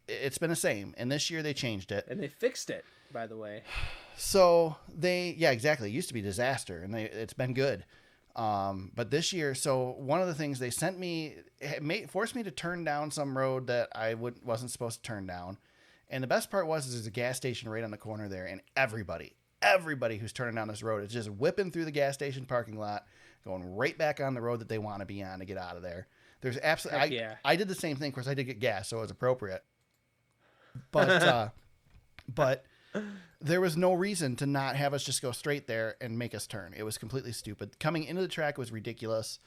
It's been the same, and this year they changed it, and they fixed it, by the way. So exactly. It used to be a disaster, and it's been good. But this year, so one of the things they sent me forced me to turn down some road that I wasn't supposed to turn down. And the best part is there's a gas station right on the corner there, and everybody who's turning down this road is just whipping through the gas station parking lot, going right back on the road that they want to be on to get out of there. There's absolutely, I did the same thing. Of course, I did get gas, so it was appropriate. But There was no reason to not have us just go straight there and make us turn. It was completely stupid. Coming into the track was ridiculous.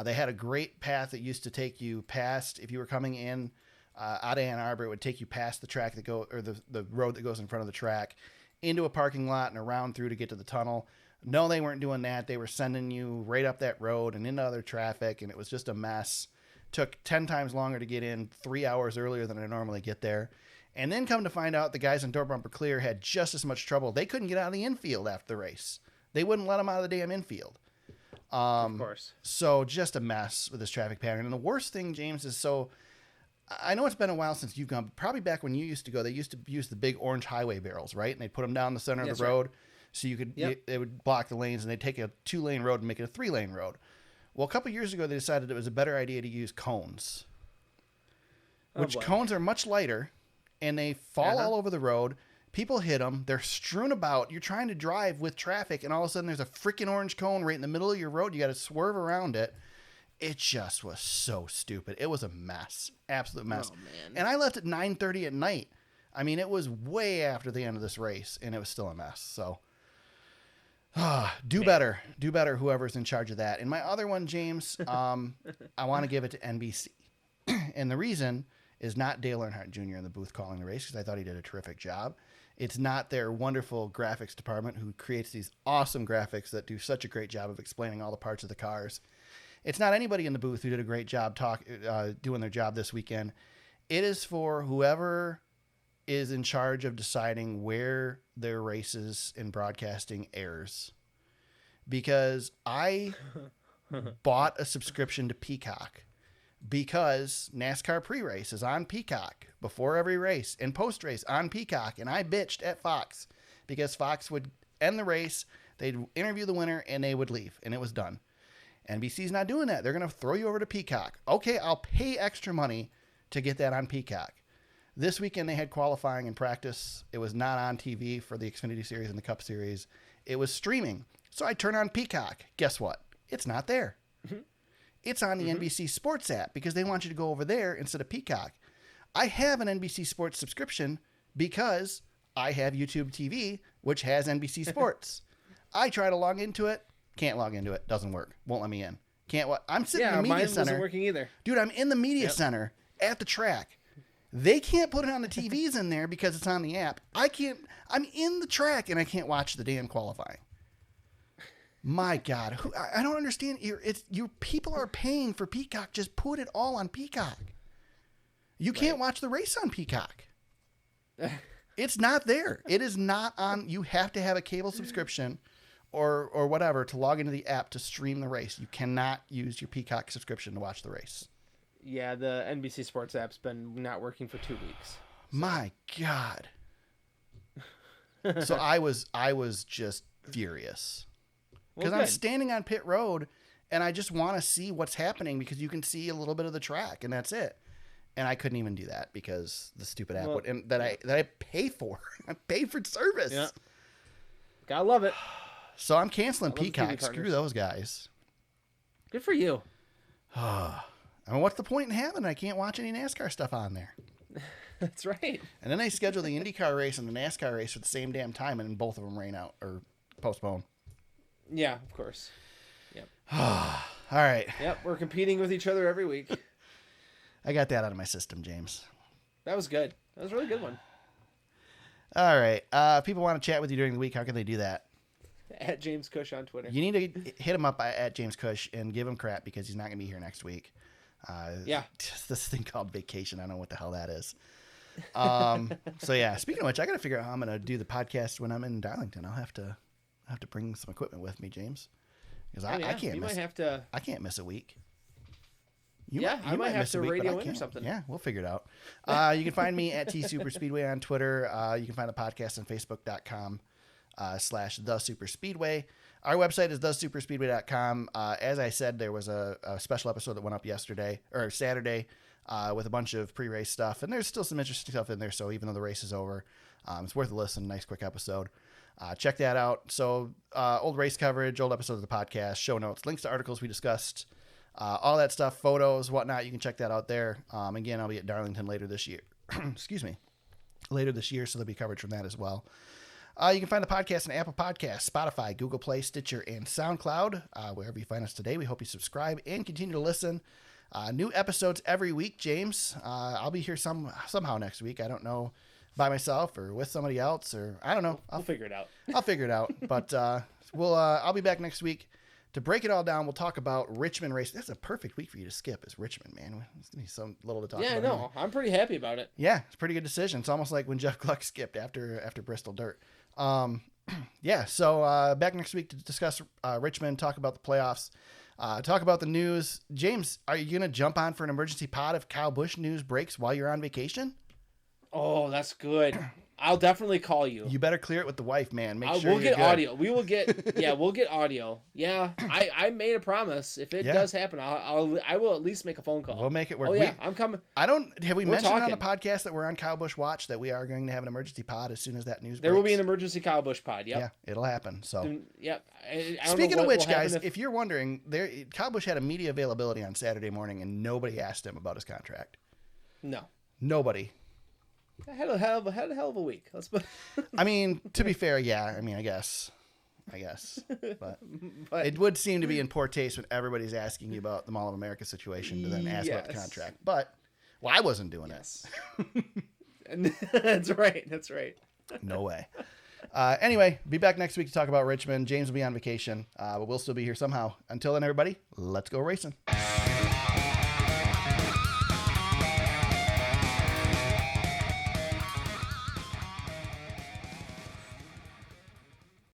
They had a great path that used to take you past, if you were coming in out of Ann Arbor, it would take you past the track the road that goes in front of the track into a parking lot and around through to get to the tunnel. No, they weren't doing that. They were sending you right up that road and into other traffic, and it was just a mess. Took 10 times longer to get in, 3 hours earlier than I normally get there. And then come to find out the guys in Door Bumper Clear had just as much trouble. They couldn't get out of the infield after the race. They wouldn't let them out of the damn infield. Of course. So just a mess with this traffic pattern. And the worst thing, James, is I know it's been a while since you've gone, but probably back when you used to go, they used to use the big orange highway barrels, right? And they'd put them down the center of the road. Right. So you could, they would block the lanes, and they'd take a 2-lane road and make it a 3-lane road. Well, a couple years ago, they decided it was a better idea to use cones, which cones are much lighter, and they fall all over the road. People hit them. They're strewn about. You're trying to drive with traffic, and all of a sudden there's a freaking orange cone right in the middle of your road. You got to swerve around it. It just was so stupid. It was a mess. Absolute mess. Oh, man. And I left at 9:30 at night. I mean, it was way after the end of this race, and it was still a mess. So do better. Do better, whoever's in charge of that. And my other one, James, I want to give it to NBC. And the reason is not Dale Earnhardt Jr. in the booth calling the race, because I thought he did a terrific job. It's not their wonderful graphics department who creates these awesome graphics that do such a great job of explaining all the parts of the cars. It's not anybody in the booth who did a great job doing their job this weekend. It is for whoever is in charge of deciding where their races in broadcasting airs. Because I bought a subscription to Peacock because NASCAR pre-race is on Peacock before every race and post-race on Peacock. And I bitched at Fox because Fox would end the race, they'd interview the winner, and they would leave, and it was done. NBC's not doing that. They're going to throw you over to Peacock. Okay, I'll pay extra money to get that on Peacock. This weekend they had qualifying and practice. It was not on TV for the Xfinity Series and the Cup Series. It was streaming. So I turn on Peacock. Guess what? It's not there. It's on the NBC Sports app because they want you to go over there instead of Peacock. I have an NBC Sports subscription because I have YouTube TV, which has NBC Sports. I try to log into it. Can't log into it. Doesn't work. Won't let me in. I'm sitting in the media center. Wasn't working either. Dude, I'm in the media center at the track. They can't put it on the TVs in there because it's on the app. I'm in the track and I can't watch the damn qualifying. My God, I don't understand. Your people are paying for Peacock. Just put it all on Peacock. You can't watch the race on Peacock. It's not there. It is not on. You have to have a cable subscription or whatever to log into the app to stream the race. You cannot use your Peacock subscription to watch the race. Yeah, the NBC Sports app's been not working for 2 weeks. So. My God. So I was just furious. Because I'm standing on pit road and I just want to see what's happening because you can see a little bit of the track and that's it. And I couldn't even do that because the stupid app that I pay for. I pay for service. Yeah. Gotta love it. So I'm canceling Peacock. Screw those guys. Good for you. I mean, what's the point in having it? I can't watch any NASCAR stuff on there. That's right. And then they schedule the IndyCar race and the NASCAR race at the same damn time, and both of them rain out or postpone. Yeah, of course. Yep. All right. Yep, we're competing with each other every week. I got that out of my system, James. That was good. That was a really good one. All right. People want to chat with you during the week. How can they do that? At James Cush on Twitter. You need to hit him up at James Cush and give him crap because he's not going to be here next week. This thing called vacation. I don't know what the hell that is. So yeah, speaking of which, I got to figure out how I'm going to do the podcast when I'm in Darlington. I'll have to bring some equipment with me, James, because I can't miss. I can't miss a week. I might have to radio in or something. Yeah, we'll figure it out. You can find me at TSuperspeedway on Twitter. You can find the podcast on Facebook.com/TheSuperspeedway. Our website is TheSuperspeedway.com. As I said, there was a special episode that went up Saturday with a bunch of pre-race stuff, and there's still some interesting stuff in there. So even though the race is over, it's worth a listen. Nice quick episode. Check that out. So old race coverage, old episodes of the podcast, show notes, links to articles we discussed, all that stuff, photos, whatnot. You can check that out there. Again, I'll be at Darlington later this year. Excuse me. later this year, so there'll be coverage from that as well. You can find the podcast on Apple Podcasts, Spotify, Google Play, Stitcher, and SoundCloud. Wherever you find us today, we hope you subscribe and continue to listen. New episodes every week, James. I'll be here somehow next week. I don't know, by myself or with somebody else, or I don't know. We'll figure it out. I'll figure it out. But I'll be back next week to break it all down. We'll talk about Richmond race. That's a perfect week for you to skip, is Richmond, man. It's gonna be so little to talk about. Yeah, no, I'm pretty happy about it. Yeah, it's a pretty good decision. It's almost like when Jeff Gluck skipped after Bristol Dirt. So back next week to discuss Richmond, talk about the playoffs, talk about the news. James, are you going to jump on for an emergency pod if Kyle Busch news breaks while you're on vacation? Oh, that's good. I'll definitely call you. You better clear it with the wife, man. Make sure we'll get good. audio. We will get, we'll get audio. Yeah, I made a promise. If it does happen, I will at least make a phone call. We'll make it work. Oh yeah, I'm coming. Have we mentioned talking on the podcast that we're on Kyle Busch Watch that we are going to have an emergency pod as soon as that news breaks? There will be an emergency Kyle Busch pod. Yep. Yeah, it'll happen. So. Yep. Speaking of which, guys, if you're wondering, Kyle Busch had a media availability on Saturday morning, and nobody asked him about his contract. No. Nobody. I had a hell of a week. I mean, to be fair, yeah. I mean, I guess, but it would seem to be in poor taste when everybody's asking you about the Mall of America situation to then ask about the contract. But I wasn't doing it. That's right. That's right. No way. Anyway, be back next week to talk about Richmond. James will be on vacation, but we'll still be here somehow. Until then, everybody, let's go racing.